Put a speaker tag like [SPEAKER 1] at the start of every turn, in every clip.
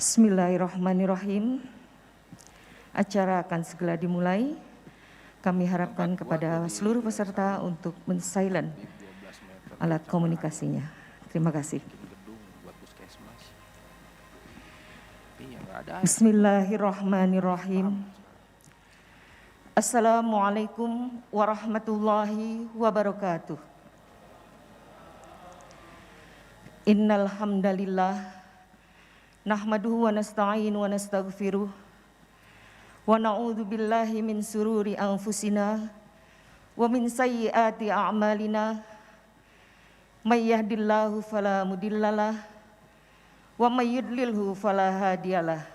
[SPEAKER 1] Bismillahirrahmanirrahim. Acara akan segera dimulai. Kami harapkan kepada seluruh peserta untuk men-silent alat komunikasinya. Terima kasih. Bismillahirrahmanirrahim. Assalamualaikum warahmatullahi wabarakatuh. Innal hamdalillah nahmaduhu wa nasta'inu wa nastaghfiruh wa na'udzu billahi min sururi anfusina wa min sayyiati a'malina may yahdihillahu fala mudhillalah wa may yudlilhu fala hadiyalah.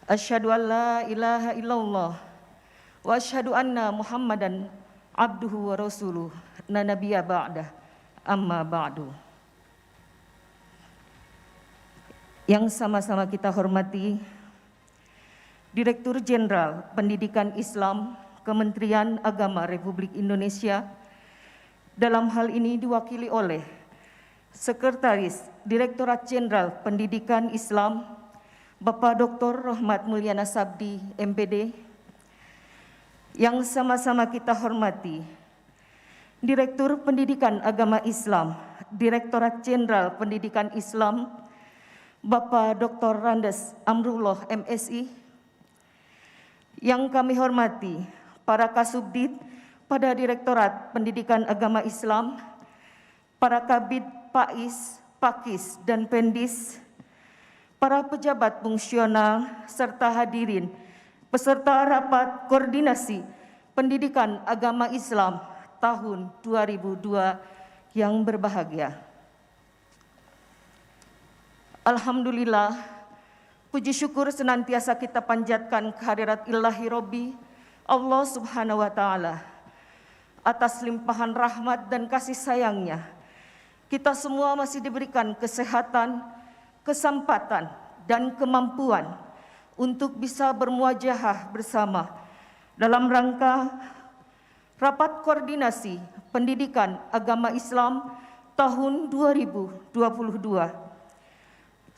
[SPEAKER 1] Asyhadu an la ilaha illallah wa asyhadu anna Muhammadan abduhu wa rasuluh la nabiyya ba'dah amma ba'du. Yang sama-sama kita hormati Direktur Jenderal Pendidikan Islam Kementerian Agama Republik Indonesia, dalam hal ini diwakili oleh Sekretaris Direktorat Jenderal Pendidikan Islam Bapak Dr. Rohmat Mulyana Sabdi, MPD. Yang sama-sama kita hormati Direktur Pendidikan Agama Islam Direktorat Jenderal Pendidikan Islam Bapak Dr. Randes Amrullah, MSI. Yang kami hormati para Kasubdit pada Direktorat Pendidikan Agama Islam, para Kabid, Pais, Pakis, dan Pendis, para pejabat fungsional, serta hadirin peserta rapat koordinasi pendidikan agama Islam tahun 2002 yang berbahagia. Alhamdulillah, puji syukur senantiasa kita panjatkan kehadirat Ilahi Robbi Allah Subhanahu wa Ta'ala atas limpahan rahmat dan kasih sayangnya. Kita semua masih diberikan kesehatan, kesempatan, dan kemampuan untuk bisa bermuajahah bersama dalam rangka rapat koordinasi pendidikan agama Islam tahun 2022.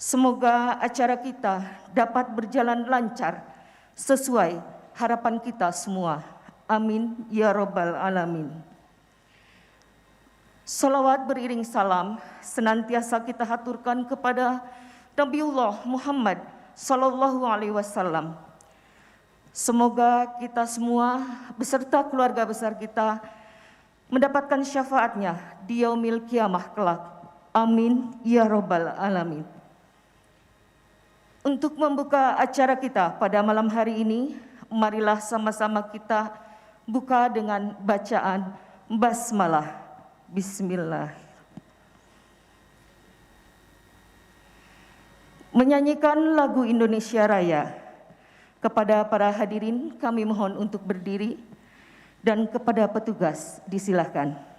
[SPEAKER 1] Semoga acara kita dapat berjalan lancar sesuai harapan kita semua. Amin ya rabbal alamin. Salawat beriring salam senantiasa kita haturkan kepada Nabiullah Muhammad sallallahu alaihi wasallam. Semoga kita semua beserta keluarga besar kita mendapatkan syafaatnya di yaumil kiamah kelak. Amin ya rabbal alamin. Untuk membuka acara kita pada malam hari ini, marilah sama-sama kita buka dengan bacaan basmalah. Bismillah. Menyanyikan lagu Indonesia Raya. Kepada para hadirin kami mohon untuk berdiri, dan kepada petugas disilahkan.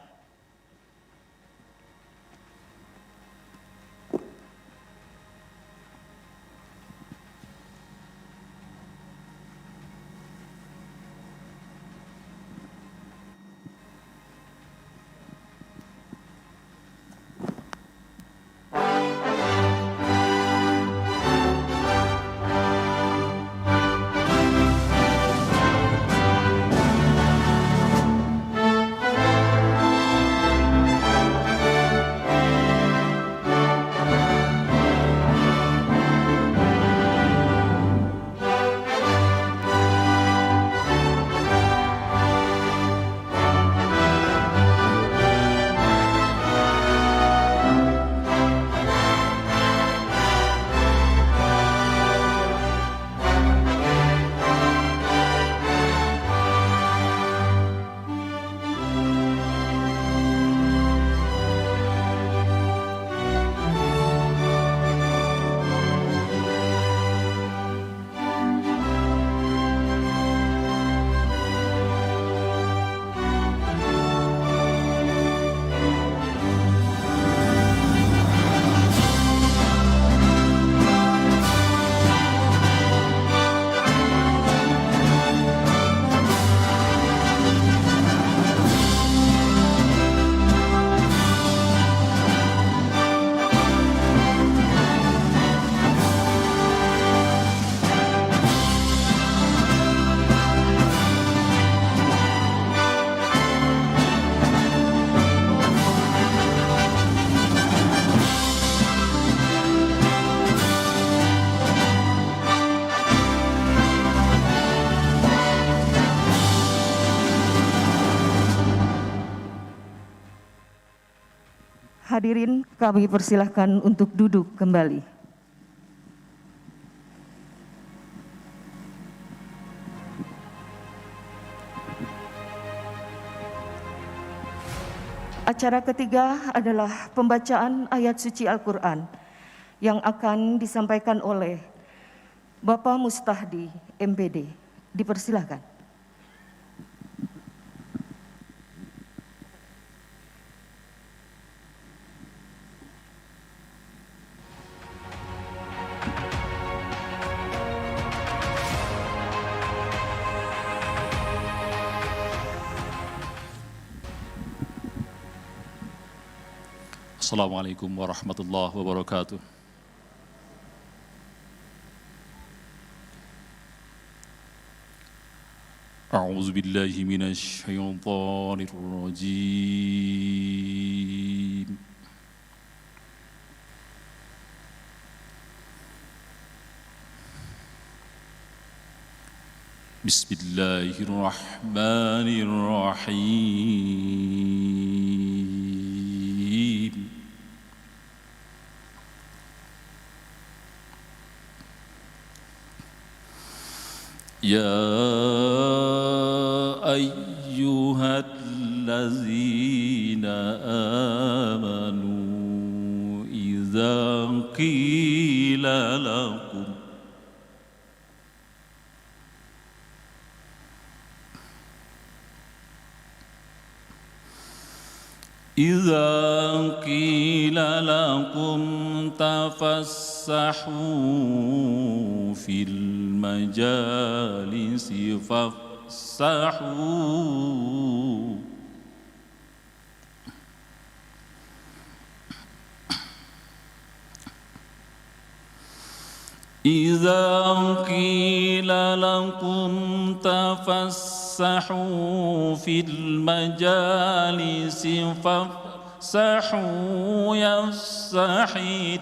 [SPEAKER 1] Hadirin, kami persilahkan untuk duduk kembali. Acara ketiga adalah pembacaan ayat suci Al-Quran yang akan disampaikan oleh Bapak Mustahdi, MPD. Dipersilahkan.
[SPEAKER 2] Assalamualaikum warahmatullahi wabarakatuh. A'udzu billahi minasy syaithanir rajim. Bismillahirrahmanirrahim. يا أيها الذين آمنوا إذا قيل لكم تفسحوا في المجالس فافسحوا إذا قيل لكم تفسحوا في المجالس فافسحوا يفسح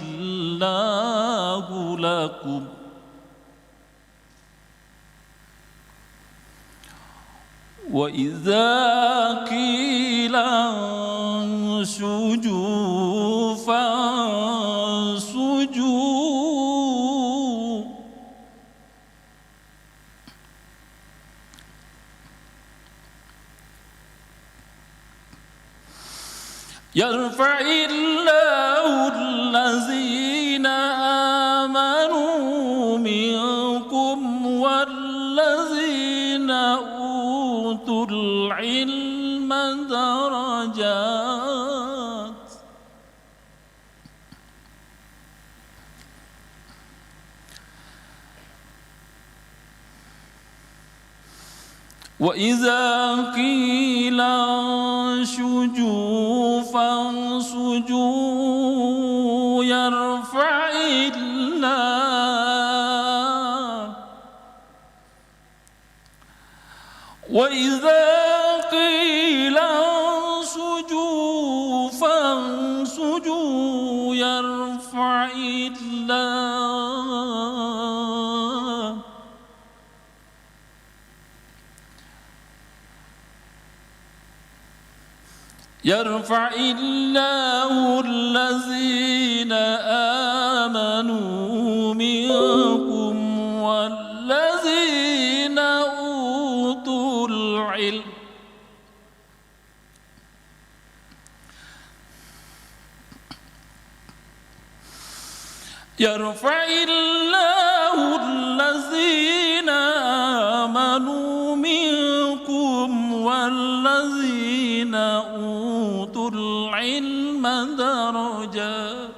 [SPEAKER 2] الله لكم وإذا قيل انشزوا فانشزوا يرفع الله الذين آمنوا منكم والذين أوتوا العلم درجات وإذا قيل انشزوا فانشزوا يرفع الله وإذا قيل انشزوا فانشزوا يرفع الله يرفع الله الذين آمنوا منكم والذين أوتوا العلم يرفع الله الذين آمنوا منكم والذين أوتوا العلم درجات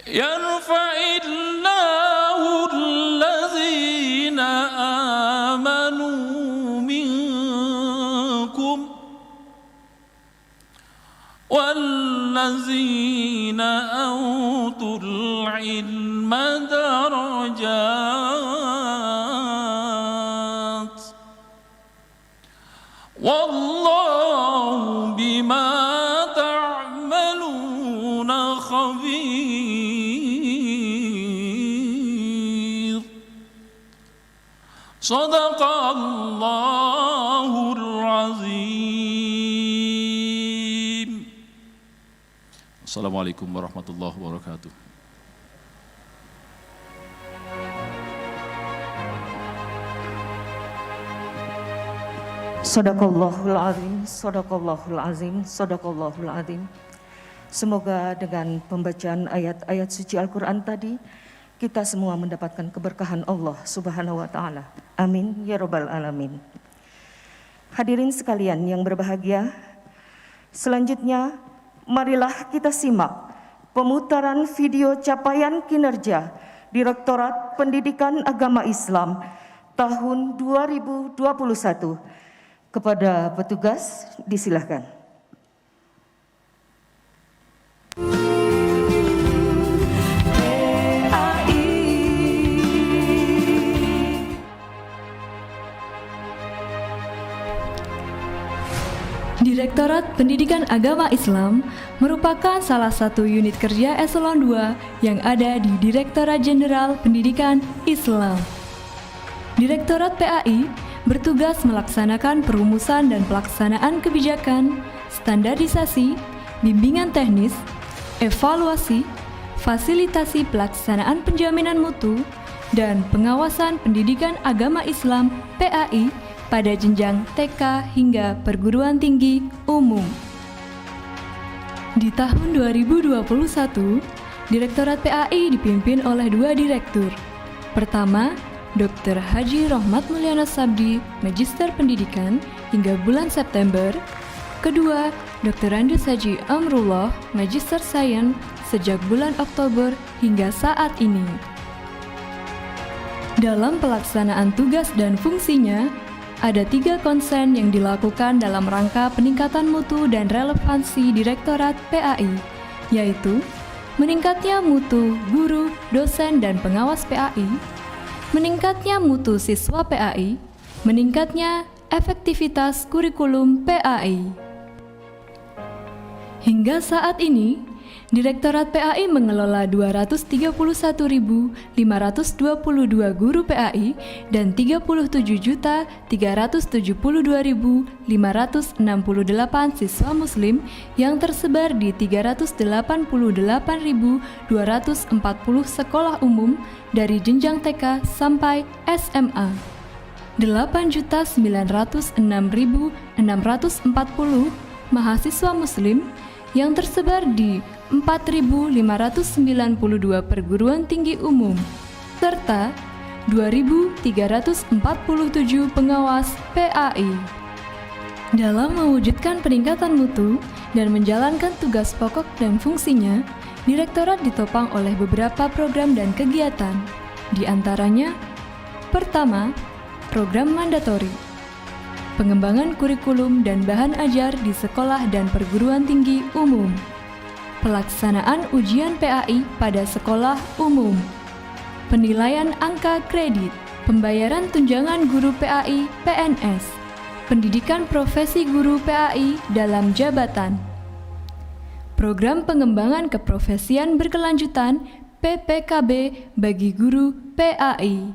[SPEAKER 2] يرفع الله الذين آمنوا منكم والذين أوتوا العلم درجات والله بما تعملون خبير صدق الله العظيم. Assalamualaikum warahmatullahi wabarakatuh.
[SPEAKER 1] Sadaqallahul azim, sadaqallahul azim, sadaqallahul azim. Semoga dengan pembacaan ayat-ayat suci Al-Quran tadi, kita semua mendapatkan keberkahan Allah Subhanahu wa Ta'ala. Amin ya Rabbal Alamin. Hadirin sekalian yang berbahagia, selanjutnya marilah kita simak pemutaran video capaian kinerja Direktorat Pendidikan Agama Islam tahun 2021. Kepada petugas, disilahkan.
[SPEAKER 3] Direktorat Pendidikan Agama Islam merupakan salah satu unit kerja eselon 2 yang ada di Direktorat Jenderal Pendidikan Islam. Direktorat PAI bertugas melaksanakan perumusan dan pelaksanaan kebijakan, standarisasi, bimbingan teknis, evaluasi, fasilitasi pelaksanaan penjaminan mutu, dan pengawasan pendidikan agama Islam PAI pada jenjang TK hingga perguruan tinggi umum. Di tahun 2021, Direktorat PAI dipimpin oleh 2 direktur. Pertama, Dr. Haji Rohmat Mulyana Sabdi, Magister Pendidikan hingga bulan September. Kedua, Dr. Andes Haji Amrullah, Magister Sains sejak bulan Oktober hingga saat ini. Dalam pelaksanaan tugas dan fungsinya, ada 3 konsen yang dilakukan dalam rangka peningkatan mutu dan relevansi Direktorat PAI, yaitu meningkatnya mutu guru, dosen, dan pengawas PAI, meningkatnya mutu siswa PAI, meningkatnya efektivitas kurikulum PAI. Hingga saat ini, Direktorat PAI mengelola 231.522 guru PAI dan 37.372.568 siswa muslim yang tersebar di 388.240 sekolah umum dari jenjang TK sampai SMA. 8.906.640 mahasiswa muslim yang tersebar di 4.592 perguruan tinggi umum, serta 2.347 pengawas PAI. Dalam mewujudkan peningkatan mutu dan menjalankan tugas pokok dan fungsinya, Direktorat ditopang oleh beberapa program dan kegiatan. Di antaranya, pertama, program mandatori, pengembangan kurikulum dan bahan ajar di sekolah dan perguruan tinggi umum, pelaksanaan ujian PAI pada sekolah umum, penilaian angka kredit, pembayaran tunjangan guru PAI PNS, pendidikan profesi guru PAI dalam jabatan, program pengembangan keprofesian berkelanjutan PPKB bagi guru PAI.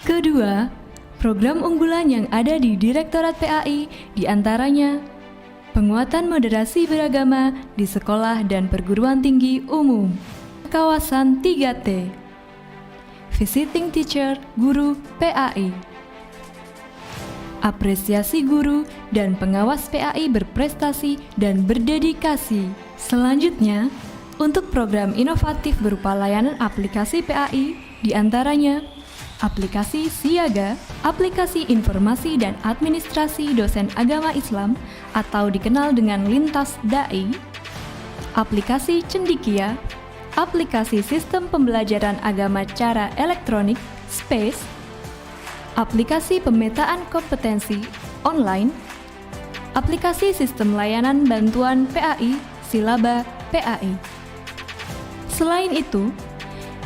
[SPEAKER 3] Kedua, program unggulan yang ada di Direktorat PAI diantaranya penguatan moderasi beragama di sekolah dan perguruan tinggi umum, kawasan 3T, visiting teacher guru PAI, apresiasi guru dan pengawas PAI berprestasi dan berdedikasi. Selanjutnya, untuk program inovatif berupa layanan aplikasi PAI diantaranya aplikasi Siaga, aplikasi informasi dan administrasi dosen agama Islam atau dikenal dengan Lintas Dai, aplikasi Cendikia, aplikasi sistem pembelajaran agama cara elektronik Space, aplikasi pemetaan kompetensi online, aplikasi sistem layanan bantuan PAI Silaba PAI. Selain itu,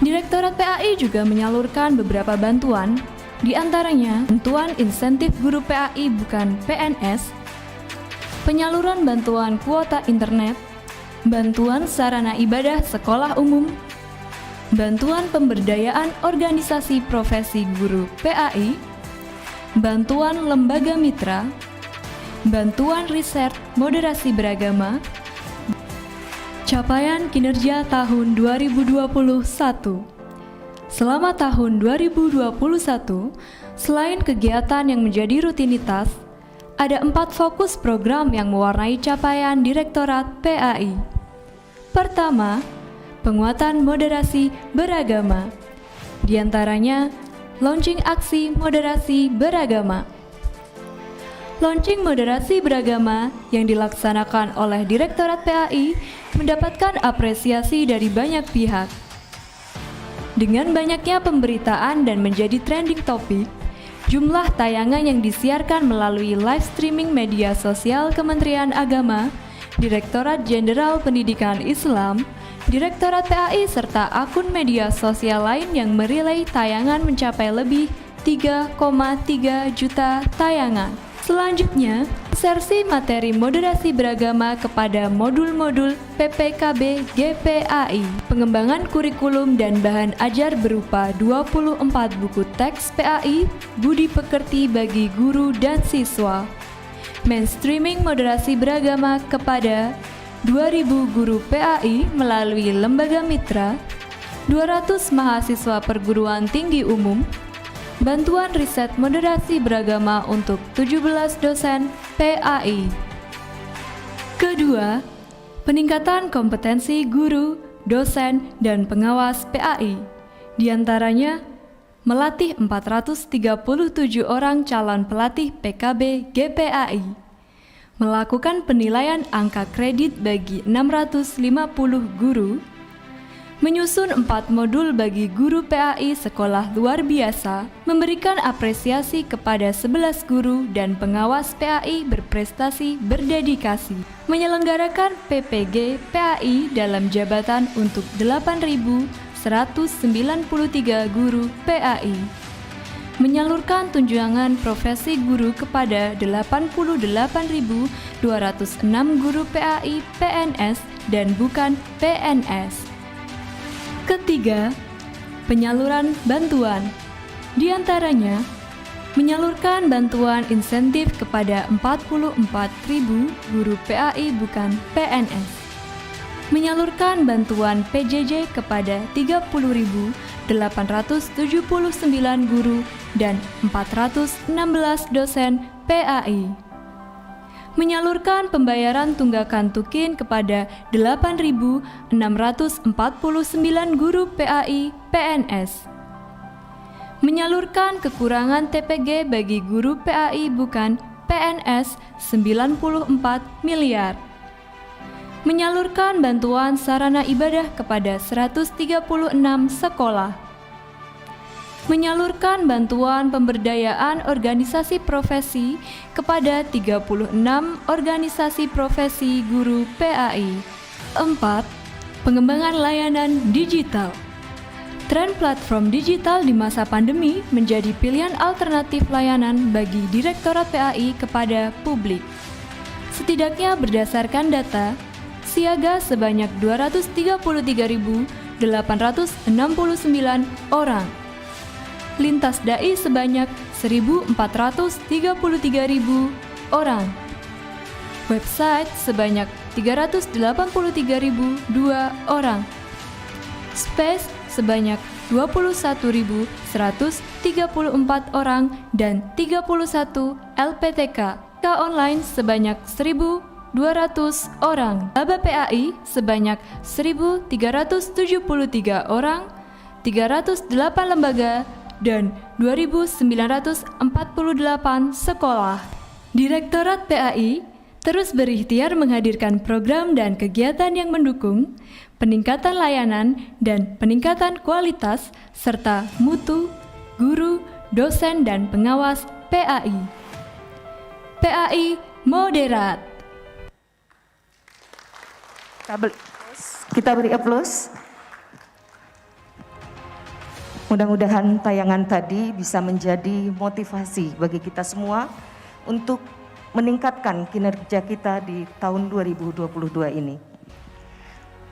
[SPEAKER 3] Direktorat PAI juga menyalurkan beberapa bantuan, di antaranya bantuan insentif guru PAI bukan PNS, penyaluran bantuan kuota internet, bantuan sarana ibadah sekolah umum, bantuan pemberdayaan organisasi profesi guru PAI, bantuan lembaga mitra, bantuan riset moderasi beragama, Capaian kinerja tahun 2021. Selama tahun 2021, selain kegiatan yang menjadi rutinitas, ada 4 fokus program yang mewarnai capaian Direktorat PAI. Pertama, penguatan moderasi beragama. Di antaranya, launching aksi moderasi beragama. Launching moderasi beragama yang dilaksanakan oleh Direktorat PAI mendapatkan apresiasi dari banyak pihak. Dengan banyaknya pemberitaan dan menjadi trending topik, jumlah tayangan yang disiarkan melalui live streaming media sosial Kementerian Agama, Direktorat Jenderal Pendidikan Islam, Direktorat PAI serta akun media sosial lain yang merelay tayangan mencapai lebih 3,3 juta tayangan. Selanjutnya, insersi materi moderasi beragama kepada modul-modul PPKB GPAI, pengembangan kurikulum dan bahan ajar berupa 24 buku teks PAI, budi pekerti bagi guru dan siswa. Mainstreaming moderasi beragama kepada 2.000 guru PAI melalui lembaga mitra, 200 mahasiswa perguruan tinggi umum, bantuan riset moderasi beragama untuk 17 dosen PAI. Kedua, peningkatan kompetensi guru, dosen, dan pengawas PAI. Di antaranya, melatih 437 orang calon pelatih PKB GPAI, melakukan penilaian angka kredit bagi 650 guru, menyusun 4 modul bagi guru PAI sekolah luar biasa, memberikan apresiasi kepada 11 guru dan pengawas PAI berprestasi berdedikasi, menyelenggarakan PPG PAI dalam jabatan untuk 8.193 guru PAI, menyalurkan tunjangan profesi guru kepada 88.206 guru PAI PNS dan bukan PNS. Ketiga, penyaluran bantuan. Di antaranya, menyalurkan bantuan insentif kepada 44.000 guru PAI bukan PNS. Menyalurkan bantuan PJJ kepada 30.879 guru dan 416 dosen PAI. Menyalurkan pembayaran tunggakan tukin kepada 8.649 guru PAI PNS. Menyalurkan kekurangan TPG bagi guru PAI bukan PNS 94 miliar. Menyalurkan bantuan sarana ibadah kepada 136 sekolah. Menyalurkan bantuan pemberdayaan organisasi profesi kepada 36 organisasi profesi guru PAI. 4. Pengembangan layanan digital. Tren platform digital di masa pandemi menjadi pilihan alternatif layanan bagi Direktorat PAI kepada publik. Setidaknya berdasarkan data, siaga sebanyak 233.869 orang. Lintas dai sebanyak 1.433.000 orang. Website sebanyak 383.002 orang. Space sebanyak 21.134 orang dan 31 LPTK. K online sebanyak 1.200 orang. Laba PAI sebanyak 1.373 orang, 308 lembaga, dan 2.948 sekolah. Direktorat PAI terus berikhtiar menghadirkan program dan kegiatan yang mendukung peningkatan layanan dan peningkatan kualitas serta mutu guru, dosen, dan pengawas PAI. PAI moderat.
[SPEAKER 1] Kita beri aplaus. Mudah-mudahan tayangan tadi bisa menjadi motivasi bagi kita semua untuk meningkatkan kinerja kita di tahun 2022 ini.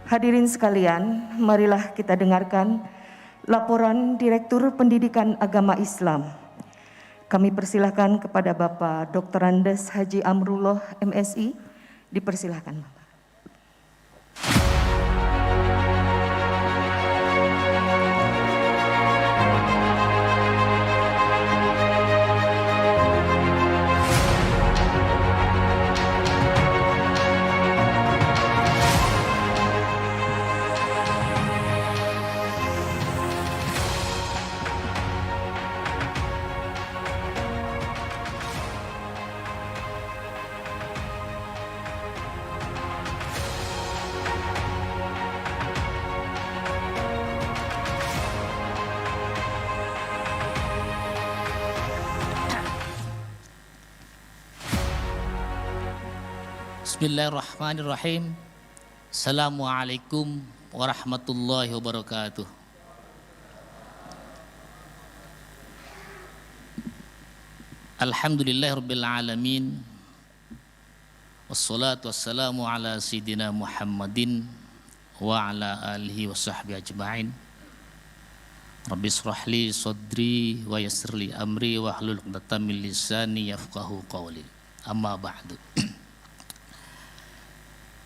[SPEAKER 1] Hadirin sekalian, marilah kita dengarkan laporan Direktur Pendidikan Agama Islam. Kami persilahkan kepada Bapak Dr. Andes Haji Amrullah MSI, dipersilahkan Bapak.
[SPEAKER 4] Bismillahirrahmanirrahim. Assalamualaikum warahmatullahi wabarakatuh. Alhamdulillahirabbil alamin. Wassalatu wassalamu ala sayyidina Muhammadin wa ala alihi wa sahbihi ajma'in. Rabbi israh li sadri wa yassir li amri wa hlul 'uqdatam min lisani yafqahu qawli. Amma ba'du.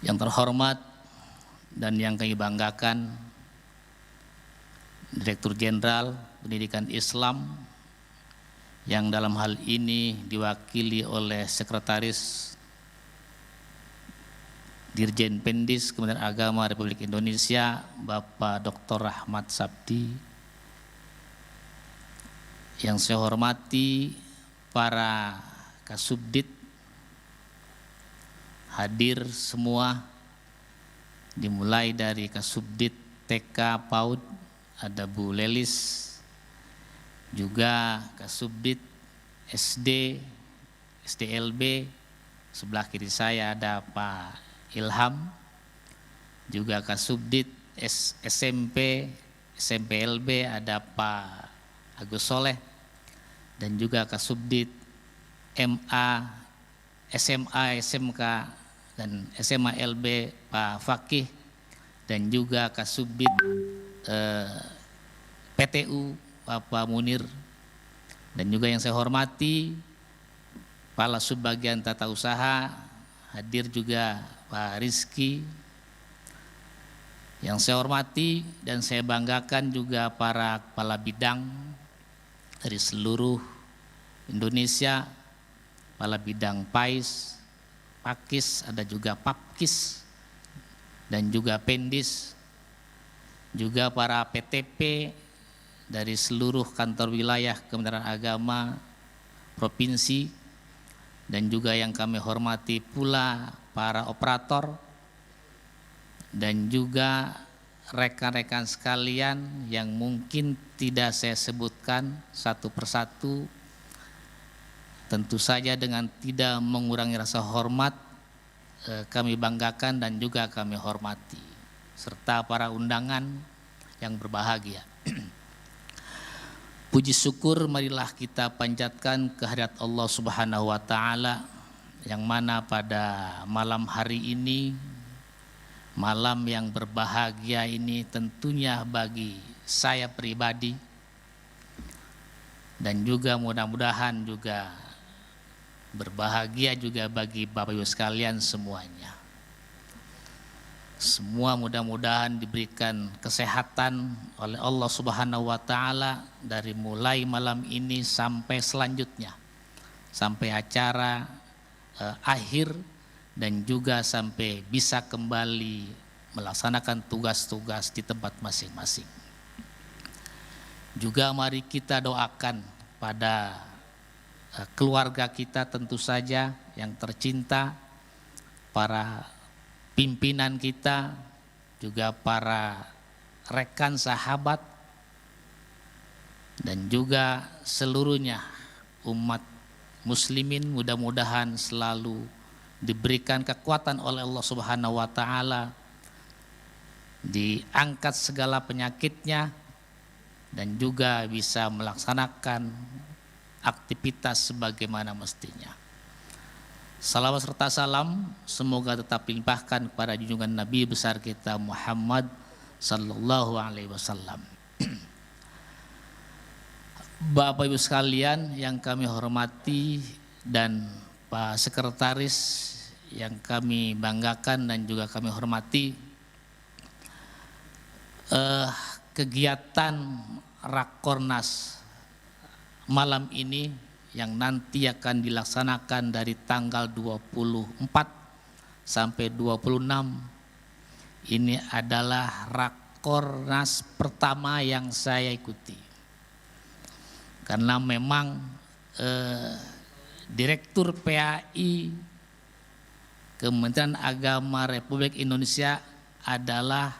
[SPEAKER 4] Yang terhormat dan yang kami banggakan, Direktur Jenderal Pendidikan Islam yang dalam hal ini diwakili oleh Sekretaris Dirjen Pendis Kementerian Agama Republik Indonesia, Bapak Dr. Rahmat Sabdi. Yang saya hormati para Kasubdit hadir semua, dimulai dari Kasubdit TK PAUD ada Bu Lelis, juga Kasubdit SD, SDLB, sebelah kiri saya ada Pak Ilham, juga Kasubdit SMP, SMPLB ada Pak Agus Soleh, dan juga Kasubdit MA, SMA, SMK, dan SMA LB Pak Fakih, dan juga Kasubdit PTU Bapak Munir, dan juga yang saya hormati Kepala Subbagian Tata Usaha, hadir juga Pak Rizky. Yang saya hormati dan saya banggakan juga para kepala bidang dari seluruh Indonesia, kepala bidang PAIS, Pakis, ada juga Papkis, dan juga Pendis, juga para PTP dari seluruh kantor wilayah Kementerian Agama Provinsi, dan juga yang kami hormati pula para operator, dan juga rekan-rekan sekalian yang mungkin tidak saya sebutkan satu persatu. Tentu saja dengan tidak mengurangi rasa hormat, kami banggakan dan juga kami hormati, serta para undangan yang berbahagia. Puji syukur marilah kita panjatkan kehadirat Allah Subhanahu wa Ta'ala, yang mana pada malam hari ini, malam yang berbahagia ini tentunya bagi saya pribadi, dan juga mudah-mudahan juga berbahagia juga bagi Bapak Ibu sekalian semuanya. Semua mudah-mudahan diberikan kesehatan oleh Allah Subhanahu wa Ta'ala dari mulai malam ini sampai selanjutnya, sampai acara akhir, dan juga sampai bisa kembali melaksanakan tugas-tugas di tempat masing-masing. Juga mari kita doakan pada keluarga kita tentu saja yang tercinta, para pimpinan kita, juga para rekan sahabat, dan juga seluruhnya umat muslimin, mudah-mudahan selalu diberikan kekuatan oleh Allah Subhanahu wa Ta'ala, diangkat segala penyakitnya, dan juga bisa melaksanakan aktivitas sebagaimana mestinya. Salawat serta salam semoga tetap dilimpahkan kepada junjungan Nabi besar kita Muhammad sallallahu alaihi wasallam. Bapak Ibu sekalian yang kami hormati dan Pak Sekretaris yang kami banggakan dan juga kami hormati, kegiatan Rakornas malam ini yang nanti akan dilaksanakan dari tanggal 24 sampai 26 ini adalah Rakornas pertama yang saya ikuti, karena memang Direktur PAI Kementerian Agama Republik Indonesia adalah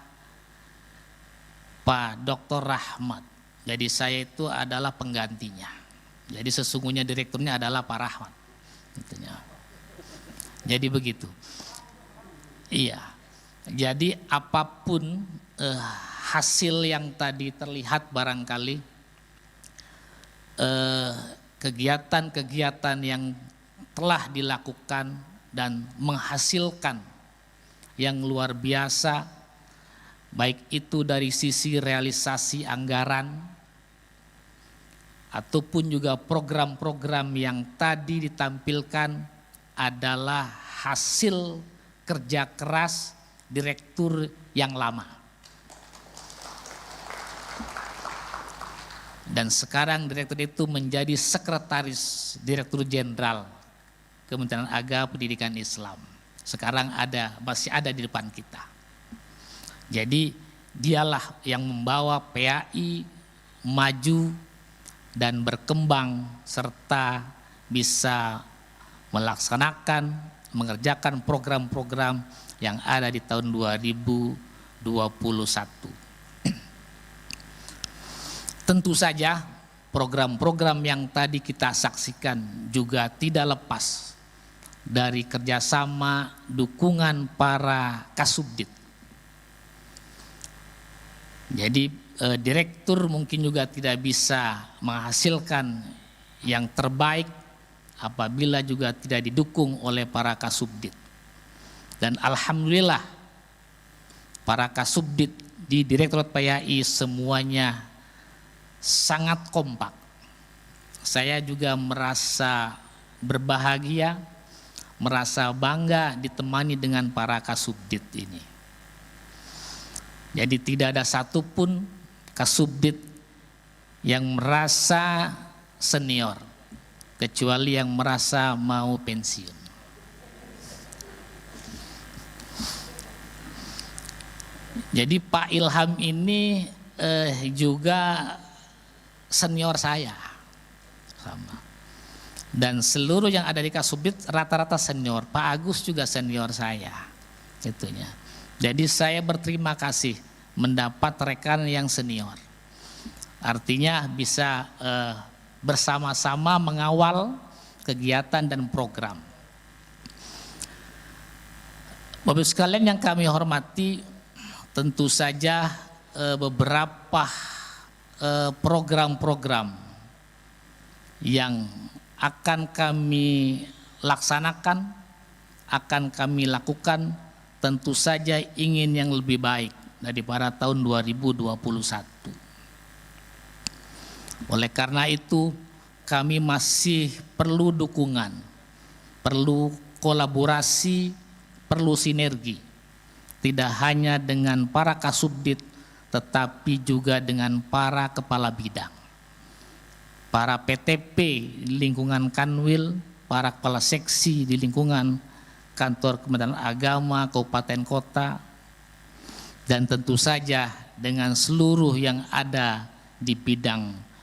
[SPEAKER 4] Pak Dr. Rahmat. Jadi saya itu adalah penggantinya. Jadi sesungguhnya direkturnya adalah Pak Rahmat. Jadi begitu. Iya. Jadi apapun hasil yang tadi terlihat barangkali kegiatan-kegiatan yang telah dilakukan dan menghasilkan yang luar biasa, baik itu dari sisi realisasi anggaran ataupun juga program-program yang tadi ditampilkan adalah hasil kerja keras direktur yang lama. Dan sekarang direktur itu menjadi sekretaris direktur jenderal Kementerian Agama Pendidikan Islam. Sekarang masih ada di depan kita. Jadi dialah yang membawa PAI maju dan berkembang serta bisa melaksanakan, mengerjakan program-program yang ada di tahun 2021. Tentu saja program-program yang tadi kita saksikan juga tidak lepas dari kerjasama dukungan para kasubdit. Jadi direktur mungkin juga tidak bisa menghasilkan yang terbaik apabila juga tidak didukung oleh para kasubdit. Dan alhamdulillah para kasubdit di Direktorat PAI semuanya sangat kompak. Saya juga merasa berbahagia, merasa bangga ditemani dengan para kasubdit ini. Jadi tidak ada satupun kasubdit yang merasa senior, kecuali yang merasa mau pensiun. Jadi Pak Ilham ini juga senior saya, sama. Dan seluruh yang ada di Kasubdit rata-rata senior. Pak Agus juga senior saya, itunya. Jadi saya berterima kasih mendapat rekan yang senior. Artinya bisa bersama-sama mengawal kegiatan dan program. Bapak sekalian yang kami hormati, tentu saja beberapa program-program yang akan kami laksanakan, akan kami lakukan, tentu saja ingin yang lebih baik daripada tahun 2021. Oleh karena itu, kami masih perlu dukungan, perlu kolaborasi, perlu sinergi, tidak hanya dengan para kasubdit, tetapi juga dengan para kepala bidang, para PTP di lingkungan Kanwil, para kepala seksi di lingkungan kantor Kementerian Agama, kabupaten kota, dan tentu saja dengan seluruh yang ada di bidang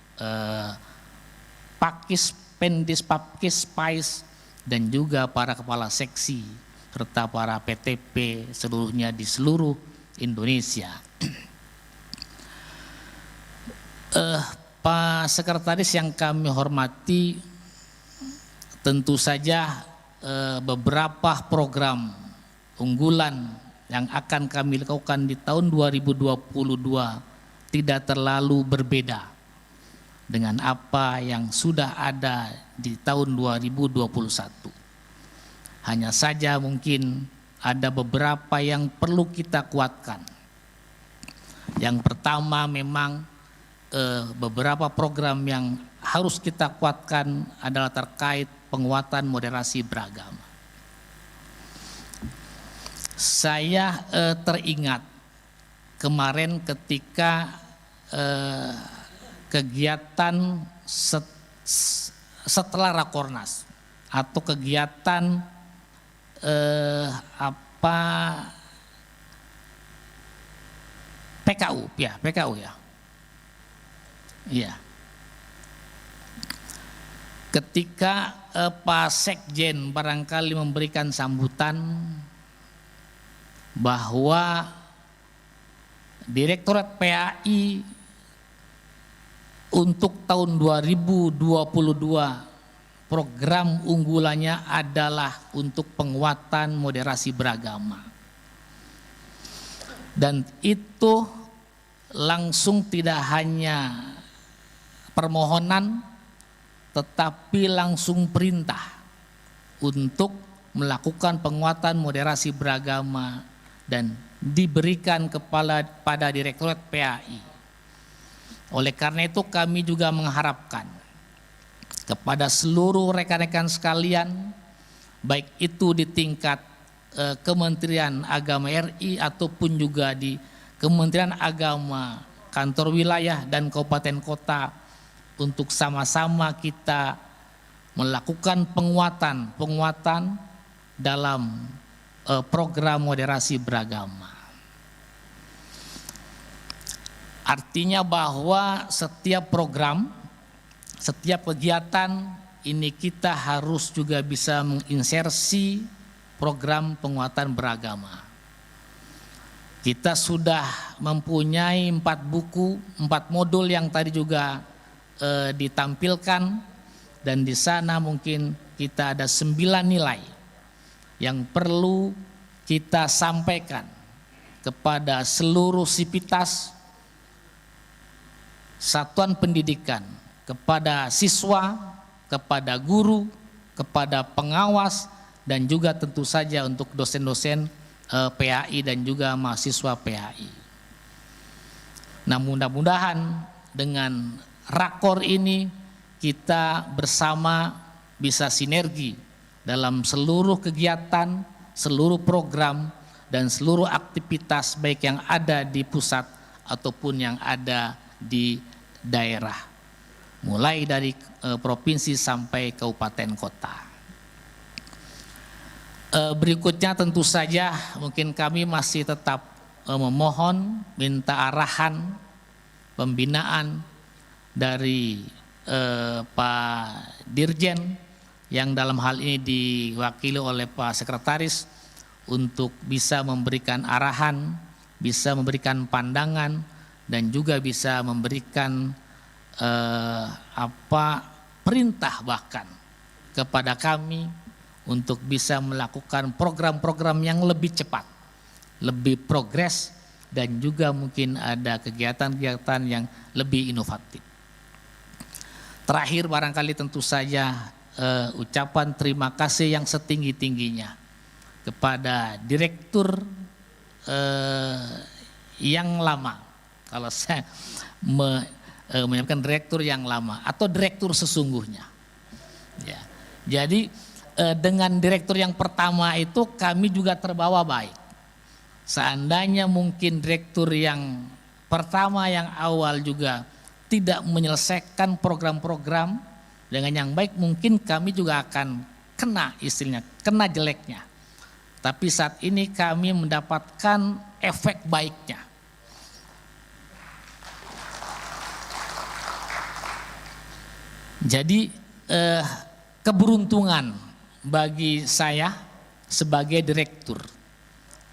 [SPEAKER 4] Pakis, Pendis, Papkis, Pais, dan juga para kepala seksi serta para PTP seluruhnya di seluruh Indonesia. Pak Sekretaris yang kami hormati, tentu saja beberapa program unggulan yang akan kami lakukan di tahun 2022 tidak terlalu berbeda dengan apa yang sudah ada di tahun 2021. Hanya saja mungkin ada beberapa yang perlu kita kuatkan. Yang pertama memang beberapa program yang harus kita kuatkan adalah terkait penguatan moderasi beragama. Saya teringat kemarin ketika kegiatan setelah Rakornas atau kegiatan PKU ya. Iya. Ketika Pak Sekjen barangkali memberikan sambutan bahwa Direktorat PAI untuk tahun 2022 program unggulannya adalah untuk penguatan moderasi beragama. Dan itu langsung tidak hanya permohonan, tetapi langsung perintah untuk melakukan penguatan moderasi beragama dan diberikan pada Direktorat PAI. Oleh karena itu kami juga mengharapkan kepada seluruh rekan-rekan sekalian, baik itu di tingkat Kementerian Agama RI ataupun juga di Kementerian Agama, kantor wilayah dan kabupaten kota, untuk sama-sama kita melakukan penguatan dalam program moderasi beragama. Artinya bahwa setiap program, setiap kegiatan ini kita harus juga bisa menginsersi program penguatan beragama. Kita sudah mempunyai 4 buku, 4 modul yang tadi juga ditampilkan, dan di sana mungkin kita ada 9 nilai yang perlu kita sampaikan kepada seluruh sivitas satuan pendidikan, kepada siswa, kepada guru, kepada pengawas, dan juga tentu saja untuk dosen-dosen PAI dan juga mahasiswa PAI. Nah, mudah-mudahan dengan rakor ini kita bersama bisa sinergi dalam seluruh kegiatan, seluruh program, dan seluruh aktivitas baik yang ada di pusat ataupun yang ada di daerah, mulai dari provinsi sampai kabupaten kota. Berikutnya tentu saja mungkin kami masih tetap memohon minta arahan pembinaan dari Pak Dirjen, yang dalam hal ini diwakili oleh Pak Sekretaris, untuk bisa memberikan arahan, bisa memberikan pandangan, dan juga bisa memberikan perintah bahkan kepada kami untuk bisa melakukan program-program yang lebih cepat, lebih progres, dan juga mungkin ada kegiatan-kegiatan yang lebih inovatif. Terakhir barangkali tentu saja ucapan terima kasih yang setinggi-tingginya kepada direktur yang lama. Kalau saya menyampaikan direktur yang lama atau direktur sesungguhnya. Ya. Jadi dengan direktur yang pertama itu kami juga terbawa baik. Seandainya mungkin direktur yang pertama yang awal juga tidak menyelesaikan program-program dengan yang baik, mungkin kami juga akan kena istilahnya, kena jeleknya. Tapi saat ini kami mendapatkan efek baiknya. Jadi keberuntungan bagi saya sebagai direktur.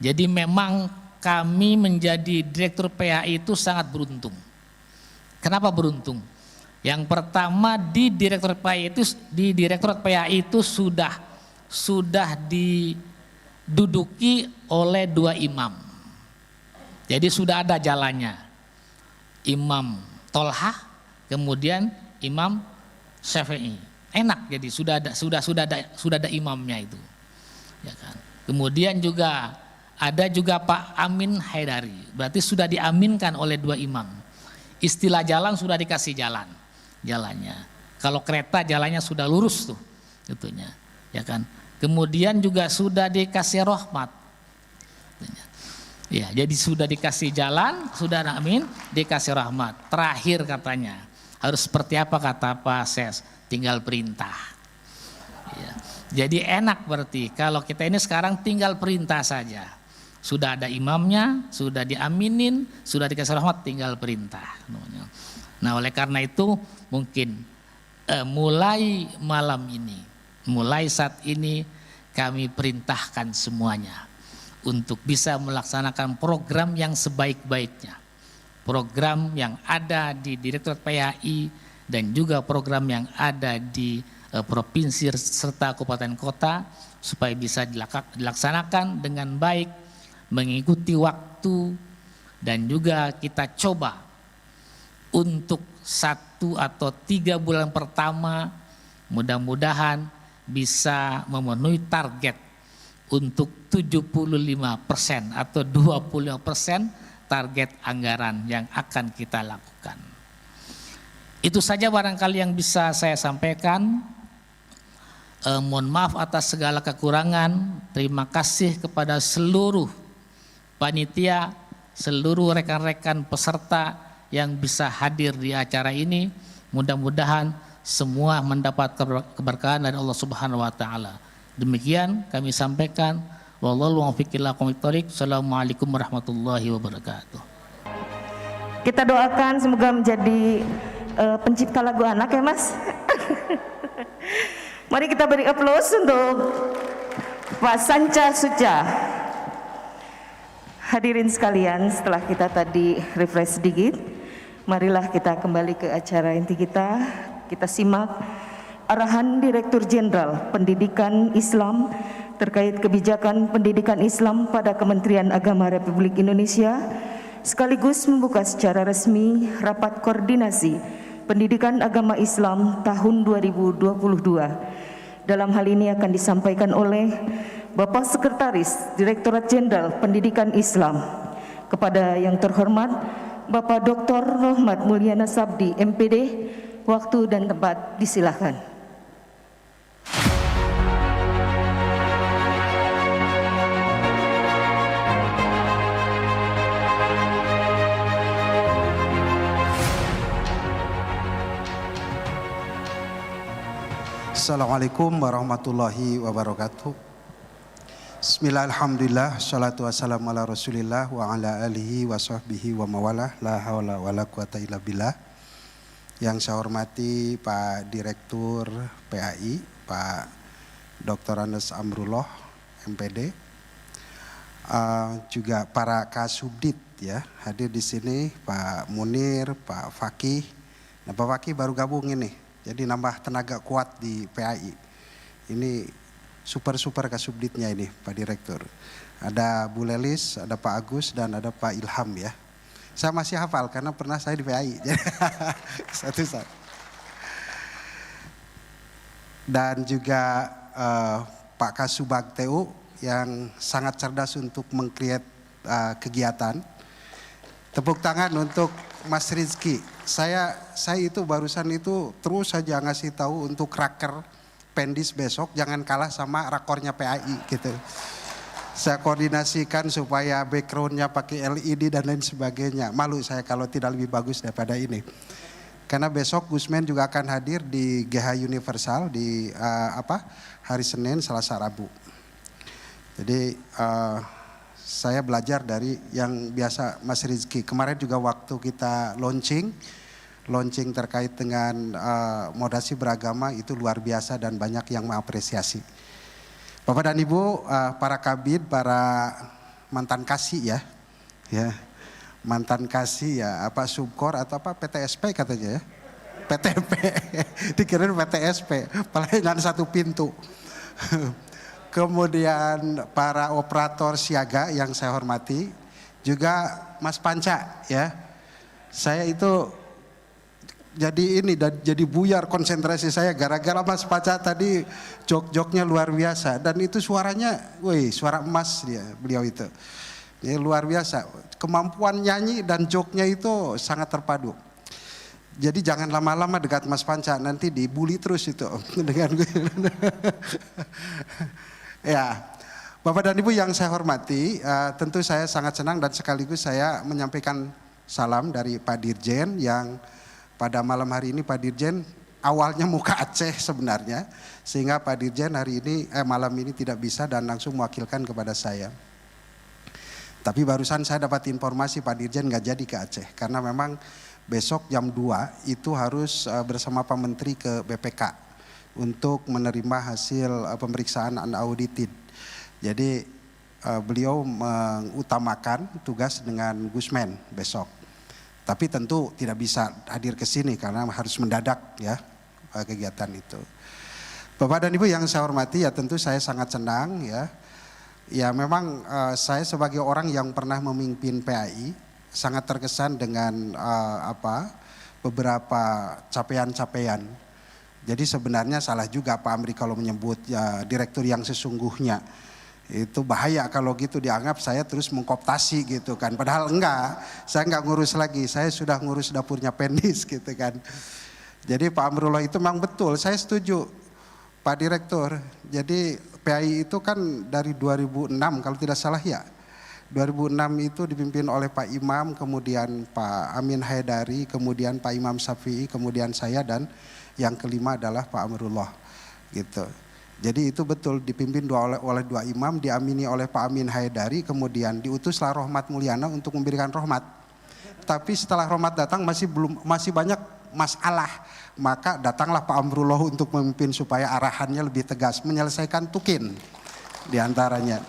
[SPEAKER 4] Jadi memang kami menjadi direktur PAI itu sangat beruntung. Kenapa beruntung? Yang pertama, di Direktorat PAI itu sudah diduduki oleh 2 imam. Jadi sudah ada jalannya. Imam Tolhah, kemudian Imam Syafi'i. Enak, jadi sudah ada imamnya itu. Ya kan? Kemudian juga ada juga Pak Amin Haidari. Berarti sudah diaminkan oleh 2 imam. Istilah jalan sudah dikasih jalannya. Kalau kereta jalannya sudah lurus tuh, itunya, ya kan. Kemudian juga sudah dikasih rahmat. Ya, jadi sudah dikasih jalan, sudah amin, dikasih rahmat. Terakhir katanya harus seperti apa kata Pak Ses, tinggal perintah. Ya. Jadi enak berarti kalau kita ini sekarang tinggal perintah saja. Sudah ada imamnya, sudah diaminin, sudah dikasih rahmat, tinggal perintah. Nah, oleh karena itu mungkin mulai malam ini, mulai saat ini kami perintahkan semuanya untuk bisa melaksanakan program yang sebaik-baiknya. Program yang ada di Direktorat PAI dan juga program yang ada di provinsi serta kabupaten kota supaya bisa dilaksanakan dengan baik, mengikuti waktu dan juga kita coba untuk 1 atau 3 bulan pertama mudah-mudahan bisa memenuhi target untuk 75% atau 25% target anggaran yang akan kita lakukan. Itu saja barangkali yang bisa saya sampaikan. Mohon maaf atas segala kekurangan. Terima kasih kepada seluruh panitia, seluruh rekan-rekan peserta yang bisa hadir di acara ini. Mudah-mudahan semua mendapat keberkahan dari Allah Subhanahu wa taala. Demikian kami sampaikan. Wallahu muwaffiq ila aqwamit thoriq. Assalamualaikum warahmatullahi wabarakatuh.
[SPEAKER 1] Kita doakan semoga menjadi pencipta lagu anak ya Mas. Mari kita beri aplaus untuk Pak Sanca Suca. Hadirin sekalian, setelah kita tadi refresh sedikit, marilah kita kembali ke acara inti kita. Kita simak arahan Direktur Jenderal Pendidikan Islam terkait kebijakan pendidikan Islam pada Kementerian Agama Republik Indonesia, sekaligus membuka secara resmi rapat koordinasi pendidikan agama Islam tahun 2022. Dalam hal ini akan disampaikan oleh Bapak Sekretaris Direktorat Jenderal Pendidikan Islam. Kepada yang terhormat Bapak Dr. Rohmat Mulyana Sabdi, MPD, waktu dan tempat disilahkan.
[SPEAKER 5] Assalamualaikum warahmatullahi wabarakatuh. Bismillahirrahmanirrahim. Salatu wassalamu ala rasulillah wa ala alihi wa sahbihi wa mawalah. La hawla wa la quwata illa billah. Yang saya hormati Pak Direktur PAI, Pak Dr. Andes Amrullah, MPD. Juga para Kasubdit ya, hadir di sini, Pak Munir, Pak Fakih. Nah, Pak Fakih baru gabung ini. Jadi nambah tenaga kuat di PAI. Ini super Kasubditnya ini Pak Direktur. Ada Bu Lelis, ada Pak Agus, dan ada Pak Ilham ya. Saya masih hafal karena pernah saya di PAI. Satu-satu. Dan juga Pak Kasubag TU yang sangat cerdas untuk meng-create kegiatan. Tepuk tangan untuk Mas Rizky. Saya itu barusan itu terus saja ngasih tahu untuk raker Pendis besok jangan kalah sama rakornya PAI gitu. Saya koordinasikan supaya backgroundnya pakai LED dan lain sebagainya. Malu saya kalau tidak lebih bagus daripada ini. Karena besok Gusmen juga akan hadir di GH Universal di hari Senin, Selasa, Rabu. Jadi saya belajar dari yang biasa Mas Rizky. Kemarin juga waktu kita launching terkait dengan moderasi beragama itu luar biasa dan banyak yang mengapresiasi. Bapak dan Ibu, para kabid, para mantan kasih ya mantan kasih ya, subkor atau PTSP katanya ya, PTP, dikirain PTSP, pelayanan satu pintu. Kemudian para operator siaga yang saya hormati, juga Mas Panca ya. Saya itu jadi buyar konsentrasi saya gara-gara Mas Panca tadi jok-joknya luar biasa dan itu suaranya, suara emas beliau itu. Ini luar biasa. Kemampuan nyanyi dan joknya itu sangat terpadu. Jadi jangan lama-lama dekat Mas Panca, nanti dibully terus itu dengan gue. Ya, Bapak dan Ibu yang saya hormati, tentu saya sangat senang dan sekaligus saya menyampaikan salam dari Pak Dirjen yang pada malam hari ini Pak Dirjen awalnya mau ke Aceh sebenarnya, sehingga Pak Dirjen hari ini malam ini tidak bisa dan langsung mewakilkan kepada saya. Tapi barusan saya dapat informasi Pak Dirjen nggak jadi ke Aceh karena memang besok jam 2 itu harus bersama Pak Menteri ke BPK. Untuk menerima hasil pemeriksaan unaudited. Jadi beliau mengutamakan tugas dengan Gusmen besok. Tapi tentu tidak bisa hadir ke sini karena harus mendadak ya kegiatan itu. Bapak dan Ibu yang saya hormati, ya tentu saya sangat senang ya. Ya memang saya sebagai orang yang pernah memimpin PAI sangat terkesan dengan beberapa capaian-capaian. Jadi sebenarnya salah juga Pak Amri kalau menyebut ya direktur yang sesungguhnya. Itu bahaya kalau gitu dianggap saya terus mengkooptasi gitu kan. Padahal enggak, saya enggak ngurus lagi, saya sudah ngurus dapurnya Pendis gitu kan. Jadi Pak Amrullah itu memang betul, saya setuju Pak Direktur. Jadi PAI itu kan dari 2006 kalau tidak salah ya. 2006 itu dipimpin oleh Pak Imam, kemudian Pak Amin Haidari, kemudian Pak Imam Syafi'i, kemudian saya, dan yang kelima adalah Pak Amrullah gitu. Jadi itu betul dipimpin oleh dua imam, diamini oleh Pak Amin Haidari, kemudian diutuslah Rohmat Mulyana untuk memberikan rahmat. Tapi setelah rahmat datang masih banyak masalah, maka datanglah Pak Amrullah untuk memimpin supaya arahannya lebih tegas, menyelesaikan Tukin diantaranya.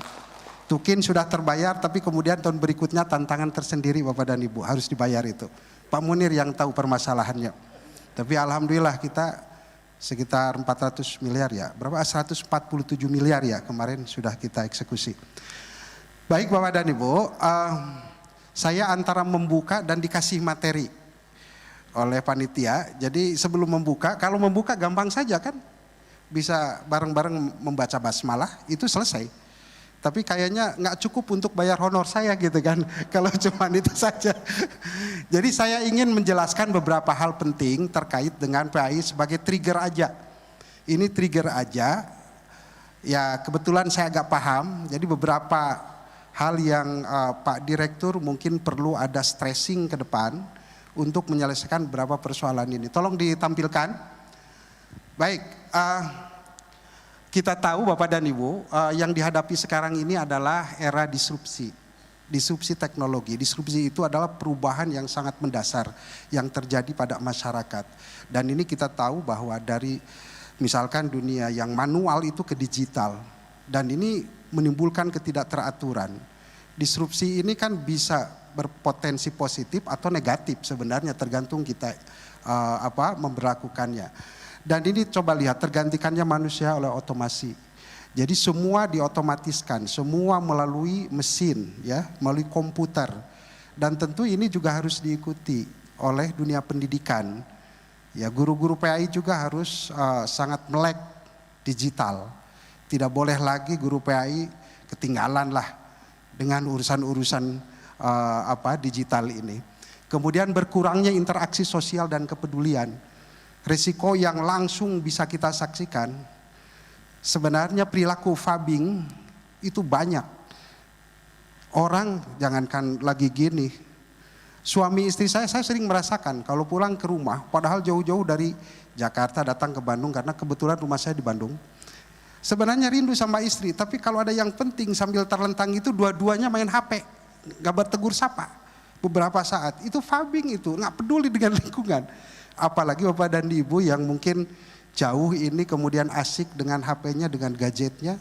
[SPEAKER 5] Tukin sudah terbayar, tapi kemudian tahun berikutnya tantangan tersendiri Bapak dan Ibu, harus dibayar itu. Pak Munir yang tahu permasalahannya. Tapi alhamdulillah kita sekitar 400 miliar ya, berapa? 147 miliar ya kemarin sudah kita eksekusi. Baik Bapak dan Ibu, saya antara membuka dan dikasih materi oleh panitia. Jadi sebelum membuka, kalau membuka gampang saja kan, bisa bareng-bareng membaca basmalah, itu selesai. Tapi kayaknya nggak cukup untuk bayar honor saya gitu kan, kalau cuma itu saja. Jadi saya ingin menjelaskan beberapa hal penting terkait dengan PAI sebagai trigger aja. Ini trigger aja, ya kebetulan saya agak paham, jadi beberapa hal yang Pak Direktur mungkin perlu ada stressing ke depan untuk menyelesaikan beberapa persoalan ini. Tolong ditampilkan. Baik, kita tahu Bapak dan Ibu, yang dihadapi sekarang ini adalah era disrupsi teknologi. Disrupsi itu adalah perubahan yang sangat mendasar yang terjadi pada masyarakat. Dan ini kita tahu bahwa dari misalkan dunia yang manual itu ke digital. Dan ini menimbulkan ketidakteraturan. Disrupsi ini kan bisa berpotensi positif atau negatif sebenarnya, tergantung kita memberlakukannya. Dan ini coba lihat, tergantikannya manusia oleh otomasi. Jadi semua diotomatiskan, semua melalui mesin, ya, melalui komputer. Dan tentu ini juga harus diikuti oleh dunia pendidikan. Ya, guru-guru PAI juga harus sangat melek digital. Tidak boleh lagi guru PAI ketinggalan lah dengan urusan-urusan digital ini. Kemudian berkurangnya interaksi sosial dan kepedulian. Risiko yang langsung bisa kita saksikan, sebenarnya perilaku fabbing itu banyak. Orang jangankan lagi gini, suami istri saya sering merasakan kalau pulang ke rumah, padahal jauh-jauh dari Jakarta datang ke Bandung karena kebetulan rumah saya di Bandung. Sebenarnya rindu sama istri, tapi kalau ada yang penting sambil terlentang itu dua-duanya main HP, gak bertegur sapa beberapa saat. Itu fabbing itu, gak peduli dengan lingkungan. Apalagi Bapak dan Ibu yang mungkin jauh ini kemudian asik dengan HP-nya, dengan gadgetnya.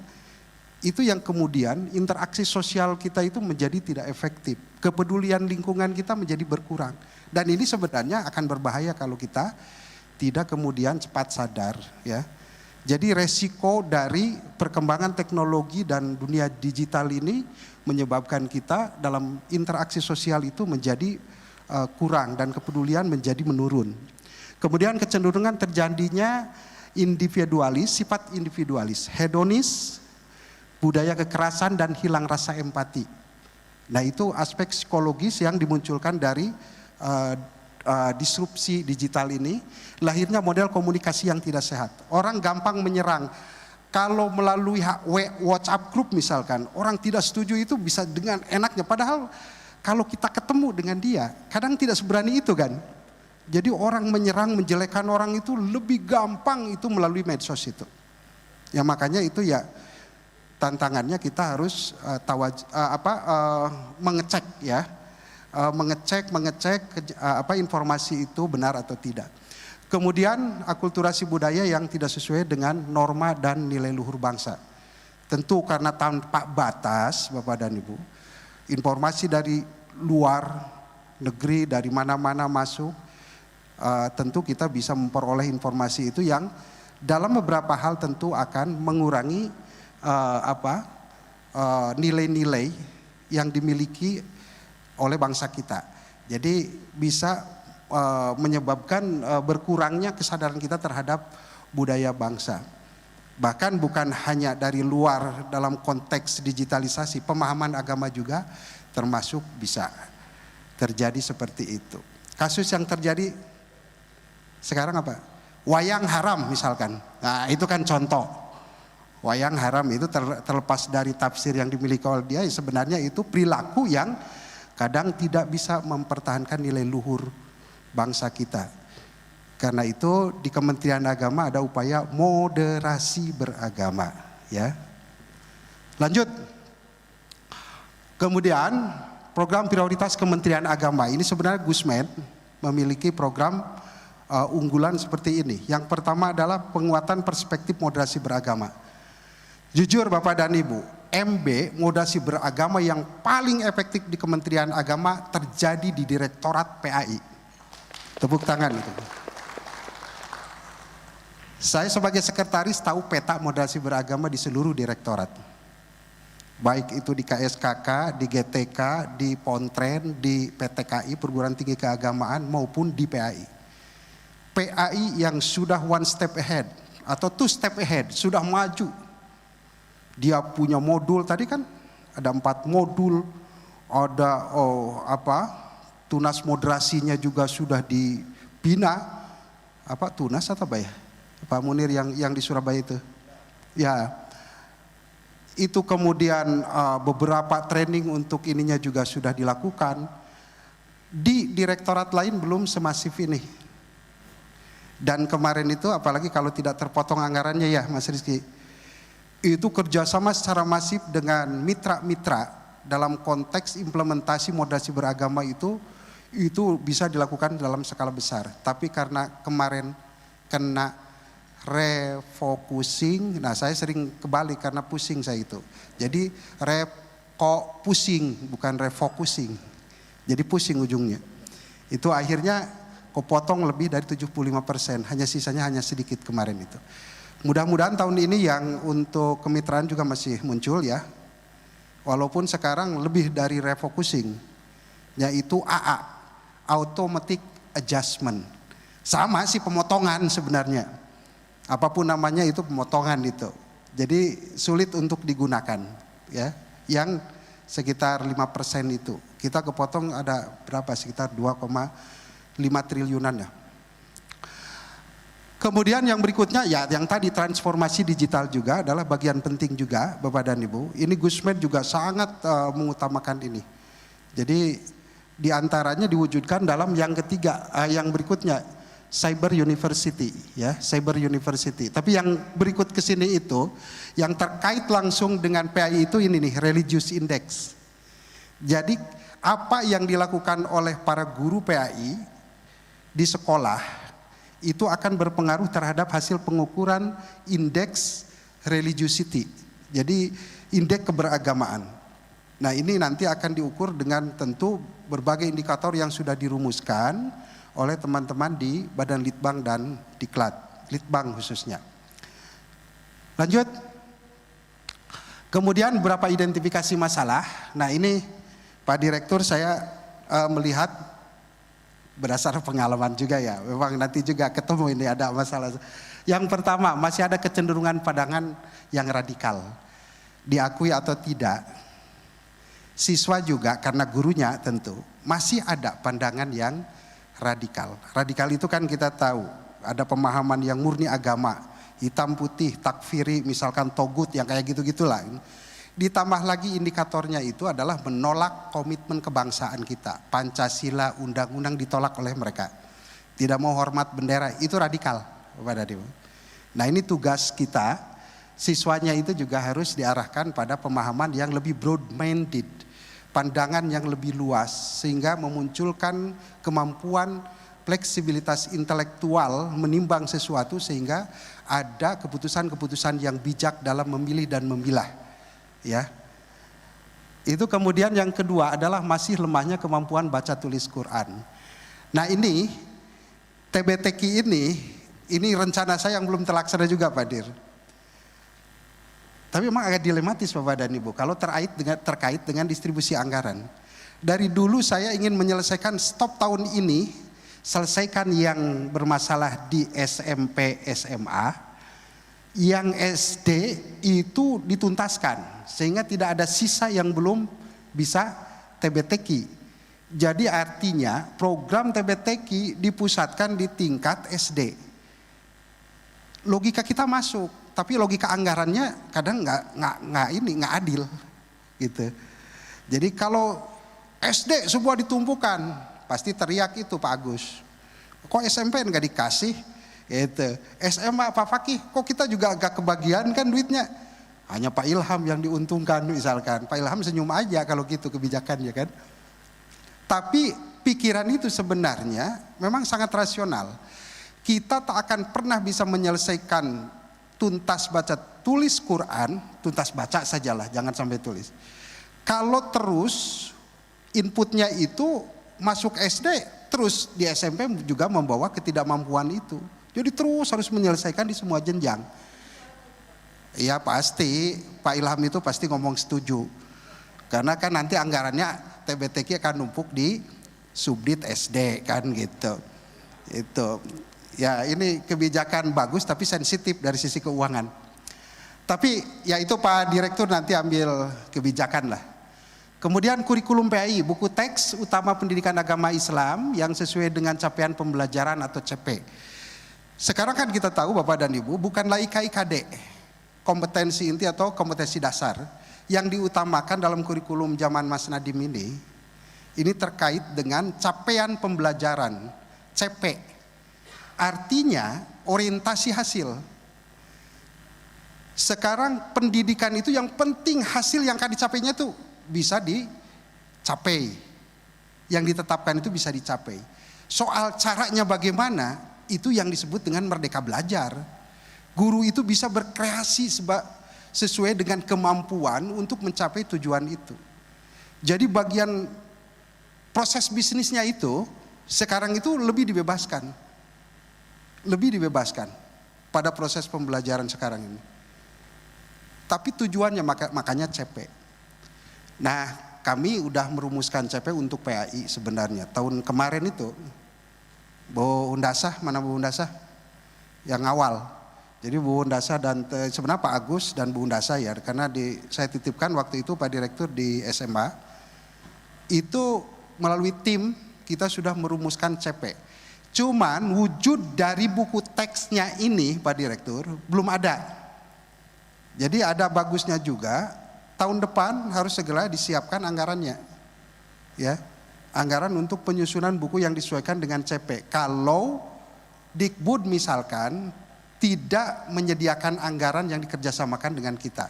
[SPEAKER 5] Itu yang kemudian interaksi sosial kita itu menjadi tidak efektif. Kepedulian lingkungan kita menjadi berkurang. Dan ini sebenarnya akan berbahaya kalau kita tidak kemudian cepat sadar, ya. Jadi resiko dari perkembangan teknologi dan dunia digital ini menyebabkan kita dalam interaksi sosial itu menjadi kurang dan kepedulian menjadi menurun. Kemudian kecenderungan terjadinya individualis, sifat individualis, hedonis, budaya kekerasan dan hilang rasa empati. Nah itu aspek psikologis yang dimunculkan dari disrupsi digital ini, lahirnya model komunikasi yang tidak sehat. Orang gampang menyerang. Kalau melalui WhatsApp group misalkan, orang tidak setuju itu bisa dengan enaknya. Padahal kalau kita ketemu dengan dia, kadang tidak seberani itu kan. Jadi orang menyerang, menjelekkan orang itu lebih gampang itu melalui medsos itu. Ya makanya itu ya tantangannya kita harus mengecek ya. Mengecek informasi itu benar atau tidak. Kemudian akulturasi budaya yang tidak sesuai dengan norma dan nilai luhur bangsa. Tentu karena tanpa batas Bapak dan Ibu, informasi dari luar negeri dari mana-mana masuk, tentu kita bisa memperoleh informasi itu yang dalam beberapa hal tentu akan mengurangi nilai-nilai yang dimiliki oleh bangsa kita. Jadi bisa menyebabkan berkurangnya kesadaran kita terhadap budaya bangsa. Bahkan bukan hanya dari luar dalam konteks digitalisasi, pemahaman agama juga termasuk bisa terjadi seperti itu. Kasus yang terjadi sekarang apa? Wayang haram misalkan. Nah, itu kan contoh. Wayang haram itu terlepas dari tafsir yang dimiliki oleh dia, sebenarnya itu perilaku yang kadang tidak bisa mempertahankan nilai luhur bangsa kita. Karena itu di Kementerian Agama ada upaya moderasi beragama, ya. Lanjut. Kemudian program prioritas Kementerian Agama ini sebenarnya Gusmed memiliki program unggulan seperti ini. Yang pertama adalah penguatan perspektif moderasi beragama. Jujur Bapak dan Ibu, MB moderasi beragama yang paling efektif di Kementerian Agama terjadi di Direktorat PAI. Tepuk tangan itu. Saya sebagai sekretaris tahu peta moderasi beragama di seluruh direktorat. Baik itu di KSKK, di GTK, di Pontren, di PTKI, Perguruan Tinggi Keagamaan maupun di PAI. PAI yang sudah one step ahead atau two step ahead, sudah maju. Dia punya modul, tadi kan ada 4 modul, ada tunas moderasinya juga sudah dibina. Apa tunas atau apa ya? Pak Munir yang di Surabaya itu. Ya. Itu kemudian beberapa training untuk ininya juga sudah dilakukan. Di direktorat lain belum semasif ini. Dan kemarin itu apalagi kalau tidak terpotong anggarannya ya Mas Rizky. Itu kerjasama secara masif dengan mitra-mitra dalam konteks implementasi moderasi beragama itu bisa dilakukan dalam skala besar. Tapi karena kemarin kena refocusing, nah saya sering kebalik karena pusing saya itu. Jadi pusing bukan refocusing. Jadi pusing ujungnya. Itu akhirnya kepotong lebih dari 75%, sisanya hanya sedikit kemarin itu. Mudah-mudahan tahun ini yang untuk kemitraan juga masih muncul ya. Walaupun sekarang lebih dari refocusing, yaitu AA, automatic adjustment. Sama sih pemotongan sebenarnya. Apapun namanya itu pemotongan itu. Jadi sulit untuk digunakan ya. Yang sekitar 5% itu. Kita kepotong ada berapa? Sekitar 2,5 triliunan ya. Kemudian yang berikutnya ya yang tadi transformasi digital juga adalah bagian penting juga Bapak dan Ibu. Ini Gusmed juga sangat mengutamakan ini. Jadi diantaranya diwujudkan dalam yang ketiga, yang berikutnya. Cyber University ya, Cyber University. Tapi yang berikut ke sini itu yang terkait langsung dengan PAI itu ini nih, Religious Index. Jadi apa yang dilakukan oleh para guru PAI di sekolah itu akan berpengaruh terhadap hasil pengukuran indeks religiosity. Jadi indeks keberagamaan. Nah, ini nanti akan diukur dengan tentu berbagai indikator yang sudah dirumuskan oleh teman-teman di Badan Litbang dan Diklat, Litbang khususnya. Lanjut. Kemudian beberapa identifikasi masalah. Nah ini Pak Direktur saya melihat berdasar pengalaman juga ya. Memang nanti juga ketemu ini ada masalah. Yang pertama masih ada kecenderungan pandangan yang radikal. Diakui atau tidak. Siswa juga karena gurunya tentu masih ada pandangan yang radikal. Radikal itu kan kita tahu ada pemahaman yang murni agama, hitam putih, takfiri, misalkan togut yang kayak gitu-gitulah. Ditambah lagi indikatornya itu adalah menolak komitmen kebangsaan kita. Pancasila, undang-undang ditolak oleh mereka. Tidak mau hormat bendera, itu radikal. Nah ini tugas kita, siswanya itu juga harus diarahkan pada pemahaman yang lebih broad-minded. Pandangan yang lebih luas sehingga memunculkan kemampuan fleksibilitas intelektual menimbang sesuatu sehingga ada keputusan-keputusan yang bijak dalam memilih dan memilah ya. Itu kemudian yang kedua adalah masih lemahnya kemampuan baca tulis Quran. Nah ini TBTQ ini rencana saya yang belum terlaksana juga Pak Dir. Tapi memang agak dilematis Bapak dan Ibu kalau terkait dengan distribusi anggaran. Dari dulu saya ingin menyelesaikan stop tahun ini, selesaikan yang bermasalah di SMP, SMA, yang SD itu dituntaskan sehingga tidak ada sisa yang belum bisa TBTQ. Jadi artinya program TBTQ dipusatkan di tingkat SD. Logika kita masuk, tapi logika anggarannya kadang nggak adil gitu. Jadi kalau SD semua ditumpukan, pasti teriak itu Pak Agus. Kok SMP nggak dikasih? Gitu. SMA Pak Fakih, kok kita juga agak kebagian kan duitnya? Hanya Pak Ilham yang diuntungkan misalkan. Pak Ilham senyum aja kalau gitu kebijakannya kan. Tapi pikiran itu sebenarnya memang sangat rasional. Kita tak akan pernah bisa menyelesaikan tuntas baca tulis Quran, tuntas baca sajalah, jangan sampai tulis. Kalau terus inputnya itu masuk SD, terus di SMP juga membawa ketidakmampuan itu. Jadi terus harus menyelesaikan di semua jenjang. Ya pasti, Pak Ilham itu pasti ngomong setuju. Karena kan nanti anggarannya TBTQ akan numpuk di subdit SD kan gitu. Itu. Ya ini kebijakan bagus tapi sensitif dari sisi keuangan. Tapi ya itu Pak Direktur nanti ambil kebijakan lah. Kemudian kurikulum PAI, buku teks utama pendidikan agama Islam yang sesuai dengan capaian pembelajaran atau CP. Sekarang kan kita tahu Bapak dan Ibu bukanlah IKIKD, kompetensi inti atau kompetensi dasar yang diutamakan dalam kurikulum zaman Mas Nadiem ini terkait dengan capaian pembelajaran CP. Artinya orientasi hasil. Sekarang pendidikan itu yang penting hasil yang akan dicapainya itu bisa dicapai. Yang ditetapkan itu bisa dicapai. Soal caranya bagaimana itu yang disebut dengan merdeka belajar. Guru itu bisa berkreasi sesuai dengan kemampuan untuk mencapai tujuan itu. Jadi bagian proses bisnisnya itu sekarang itu lebih dibebaskan pada proses pembelajaran sekarang ini. Tapi tujuannya makanya CP. Nah, kami udah merumuskan CP untuk PAI sebenarnya. Tahun kemarin itu, Bu Undasah, mana Bu Undasah? Yang awal. Jadi Bu Undasah dan sebenarnya Pak Agus dan Bu Undasah ya, karena saya titipkan waktu itu Pak Direktur di SMA. Itu melalui tim kita sudah merumuskan CP. Cuman wujud dari buku teksnya ini Pak Direktur belum ada. Jadi ada bagusnya juga, tahun depan harus segera disiapkan anggarannya. Ya, anggaran untuk penyusunan buku yang disesuaikan dengan CP. Kalau Dikbud misalkan tidak menyediakan anggaran yang dikerjasamakan dengan kita.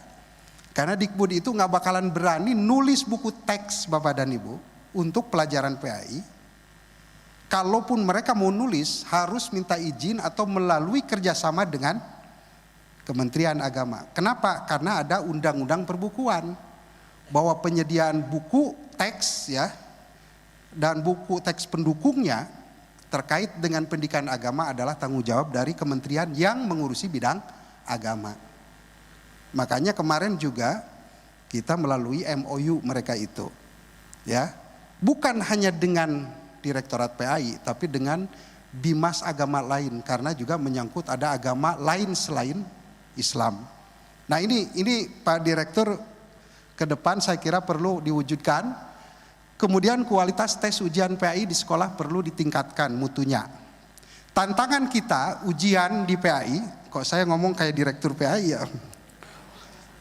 [SPEAKER 5] Karena Dikbud itu nggak bakalan berani nulis buku teks Bapak dan Ibu untuk pelajaran PAI. Kalaupun mereka mau nulis harus minta izin atau melalui kerjasama dengan Kementerian Agama. Kenapa? Karena ada undang-undang perbukuan bahwa penyediaan buku teks ya dan buku teks pendukungnya terkait dengan pendidikan agama adalah tanggung jawab dari kementerian yang mengurusi bidang agama. Makanya kemarin juga kita melalui MOU mereka itu, ya, bukan hanya dengan Direktorat PAI, tapi dengan bimas agama lain karena juga menyangkut ada agama lain selain Islam. Nah ini Pak Direktur ke depan saya kira perlu diwujudkan. Kemudian kualitas tes ujian PAI di sekolah perlu ditingkatkan mutunya. Tantangan kita ujian di PAI, kok saya ngomong kayak Direktur PAI ya.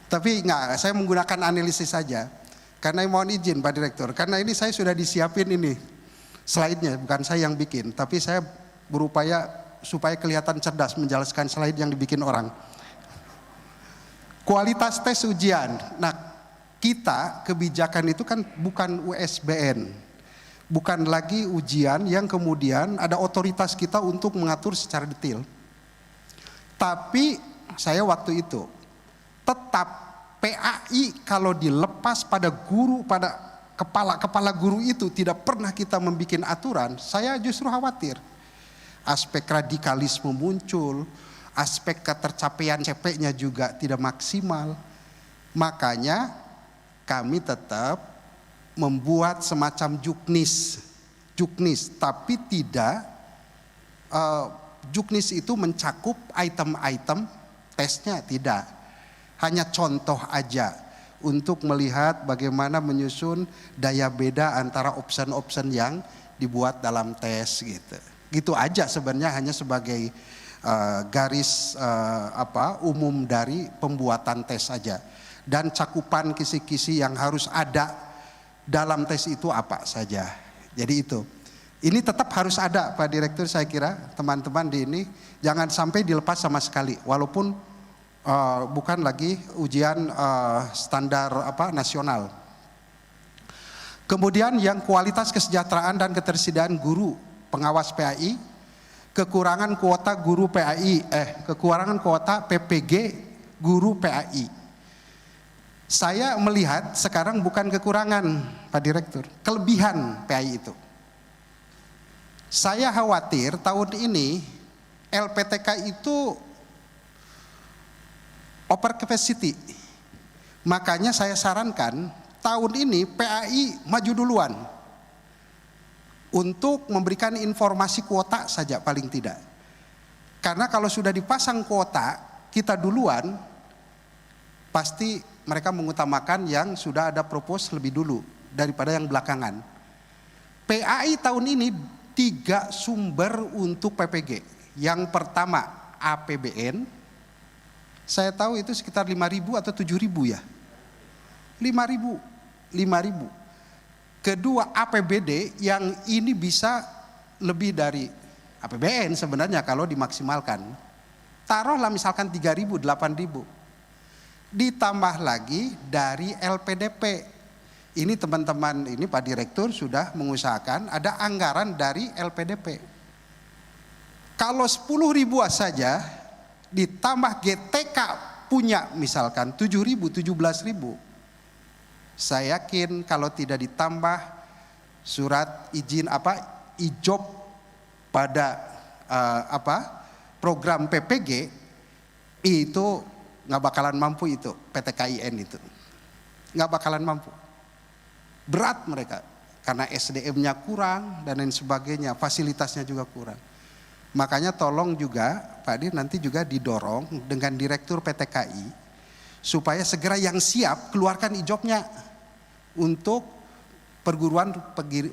[SPEAKER 5] Tapi enggak, saya menggunakan analisis saja. Karena mohon izin Pak Direktur, karena ini saya sudah disiapin ini slide-nya, bukan saya yang bikin, tapi saya berupaya supaya kelihatan cerdas menjelaskan slide yang dibikin orang. Kualitas tes ujian. Nah, kita kebijakan itu kan bukan USBN. Bukan lagi ujian yang kemudian ada otoritas kita untuk mengatur secara detail. Tapi saya waktu itu tetap PAI kalau dilepas pada guru, pada kepala guru itu tidak pernah kita membuat aturan, saya justru khawatir. Aspek radikalisme muncul, aspek ketercapaian CP-nya juga tidak maksimal. Makanya kami tetap membuat semacam juknis, tapi tidak juknis itu mencakup item-item tesnya, tidak. Hanya contoh aja untuk melihat bagaimana menyusun daya beda antara option-option yang dibuat dalam tes gitu. Gitu aja sebenarnya, hanya sebagai garis umum dari pembuatan tes saja. Dan cakupan kisi-kisi yang harus ada dalam tes itu apa saja. Jadi itu. Ini tetap harus ada Pak Direktur, saya kira teman-teman di ini jangan sampai dilepas sama sekali, walaupun bukan lagi ujian standar nasional. Kemudian yang kualitas kesejahteraan dan ketersediaan guru pengawas PAI, kekurangan kuota guru PAI, kekurangan kuota PPG guru PAI. Saya melihat sekarang bukan kekurangan Pak Direktur, kelebihan PAI itu. Saya khawatir tahun ini LPTK itu over capacity. Makanya saya sarankan tahun ini PAI maju duluan untuk memberikan informasi kuota saja paling tidak. Karena kalau sudah dipasang kuota kita duluan, pasti mereka mengutamakan yang sudah ada propose lebih dulu daripada yang belakangan. PAI tahun ini 3 sumber untuk PPG. Yang pertama APBN, saya tahu itu sekitar 5.000 atau 7.000 ya. 5.000. Kedua APBD yang ini bisa lebih dari APBN sebenarnya kalau dimaksimalkan. Taruhlah misalkan 3.000, 8.000. Ditambah lagi dari LPDP. Ini teman-teman ini Pak Direktur sudah mengusahakan ada anggaran dari LPDP. Kalau 10.000 saja ditambah GTK punya misalkan 7.000, 17.000. Saya yakin kalau tidak ditambah surat izin ijob pada program PPG itu nggak bakalan mampu itu PTKIN itu. Nggak bakalan mampu. Berat mereka karena SDM-nya kurang dan lain sebagainya, fasilitasnya juga kurang. Makanya tolong juga Pak Dir nanti juga didorong dengan Direktur PTKI supaya segera yang siap keluarkan ijobnya untuk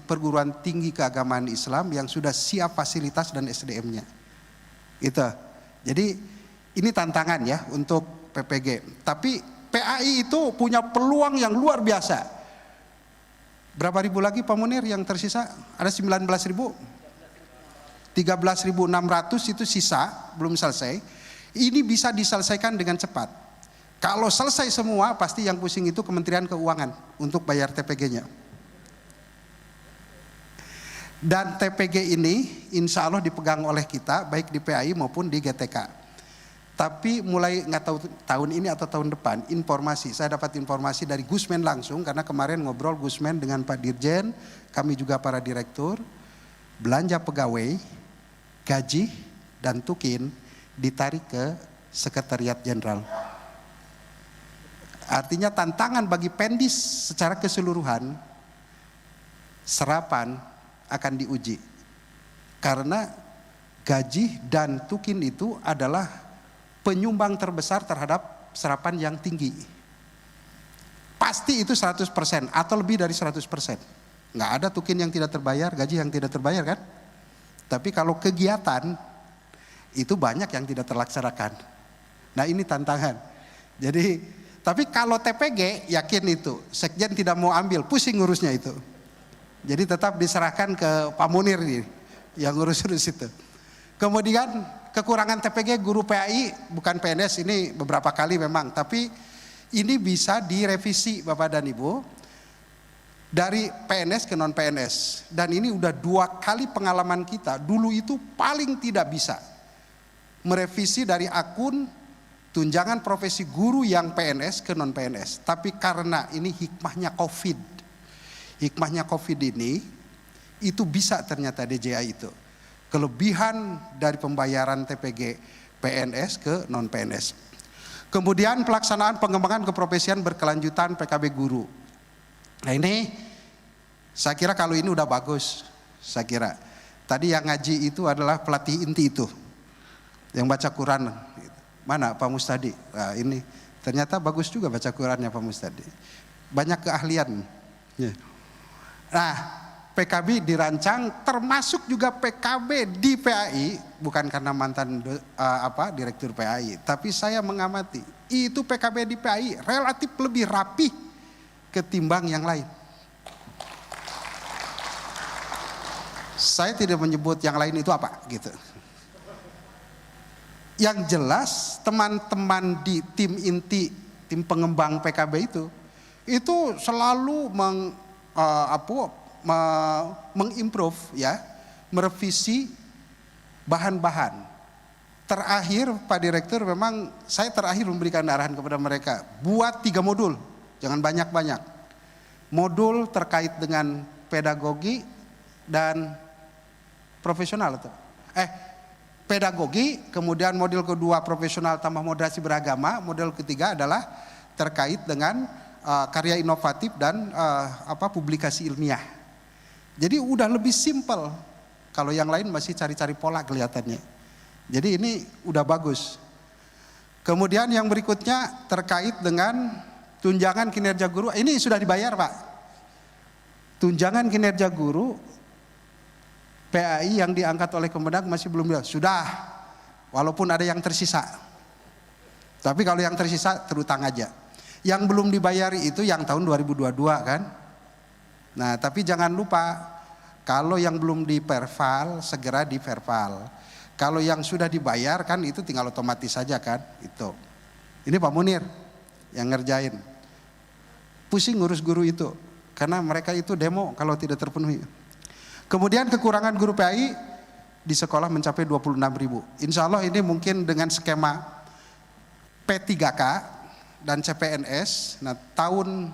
[SPEAKER 5] perguruan tinggi keagamaan Islam yang sudah siap fasilitas dan SDM-nya. Itu. Jadi ini tantangan ya untuk PPG. Tapi PAI itu punya peluang yang luar biasa. Berapa ribu lagi Pak Munir yang tersisa? Ada 19.000. 13.600 itu sisa, belum selesai. Ini bisa diselesaikan dengan cepat. Kalau selesai semua, pasti yang pusing itu Kementerian Keuangan untuk bayar TPG-nya. Dan TPG ini insya Allah dipegang oleh kita, baik di PAI maupun di GTK. Tapi mulai nggak tahu tahun ini atau tahun depan, saya dapat informasi dari Gusmen langsung, karena kemarin ngobrol Gusmen dengan Pak Dirjen, kami juga para direktur, belanja pegawai, gaji dan tukin ditarik ke Sekretariat Jenderal. Artinya tantangan bagi Pendis secara keseluruhan, serapan akan diuji. Karena gaji dan tukin itu adalah penyumbang terbesar terhadap serapan yang tinggi. Pasti itu 100% atau lebih dari 100%. Nggak ada tukin yang tidak terbayar, gaji yang tidak terbayar kan? Tapi kalau kegiatan itu banyak yang tidak terlaksanakan. Nah ini tantangan. Jadi, tapi kalau TPG yakin itu, Sekjen tidak mau ambil, pusing ngurusnya itu. Jadi tetap diserahkan ke Pak Munir nih, yang ngurus-ngurus itu. Kemudian kekurangan TPG guru PAI, bukan PNS, ini beberapa kali memang, tapi ini bisa direvisi Bapak dan Ibu dari PNS ke non PNS. Dan ini udah 2 kali pengalaman kita. Dulu itu paling tidak bisa merevisi dari akun tunjangan profesi guru yang PNS ke non PNS. Tapi karena ini hikmahnya COVID ini itu bisa ternyata DJA itu. Kelebihan dari pembayaran TPG PNS ke non PNS. Kemudian pelaksanaan pengembangan keprofesian berkelanjutan PKB guru. Nah ini Saya kira kalau ini udah bagus, saya kira. Tadi yang ngaji itu adalah pelatih inti itu, yang baca Quran. Mana Pak Mustadi? Nah, ini ternyata bagus juga baca Qurannya Pak Mustadi. Banyak keahlian. Ya. Nah, PKB dirancang, termasuk juga PKB di PAI, bukan karena mantan direktur PAI, tapi saya mengamati itu PKB di PAI relatif lebih rapi ketimbang yang lain. Saya tidak menyebut yang lain itu apa gitu. Yang jelas teman-teman di tim inti, tim pengembang PKB itu selalu mengimprove ya, merevisi bahan-bahan. Terakhir Pak Direktur memang saya terakhir memberikan arahan kepada mereka, buat 3 modul, jangan banyak-banyak. Modul terkait dengan pedagogi dan profesional atau pedagogi, kemudian model kedua profesional tambah moderasi beragama, model ketiga adalah terkait dengan karya inovatif dan publikasi ilmiah. Jadi udah lebih simpel. Kalau yang lain masih cari-cari pola kelihatannya. Jadi ini udah bagus. Kemudian yang berikutnya terkait dengan tunjangan kinerja guru. Ini sudah dibayar Pak. Tunjangan kinerja guru PAI yang diangkat oleh Kemendag masih belum dibayar. Sudah, walaupun ada yang tersisa. Tapi kalau yang tersisa terutang aja. Yang belum dibayar itu yang tahun 2022 kan. Nah tapi jangan lupa, kalau yang belum diperval segera diverval. Kalau yang sudah dibayar kan itu tinggal otomatis saja kan itu. Ini Pak Munir yang ngerjain. Pusing ngurus guru itu, karena mereka itu demo kalau tidak terpenuhi. Kemudian kekurangan guru PAI di sekolah mencapai 26.000. Insya Allah ini mungkin dengan skema P3K dan CPNS. Nah tahun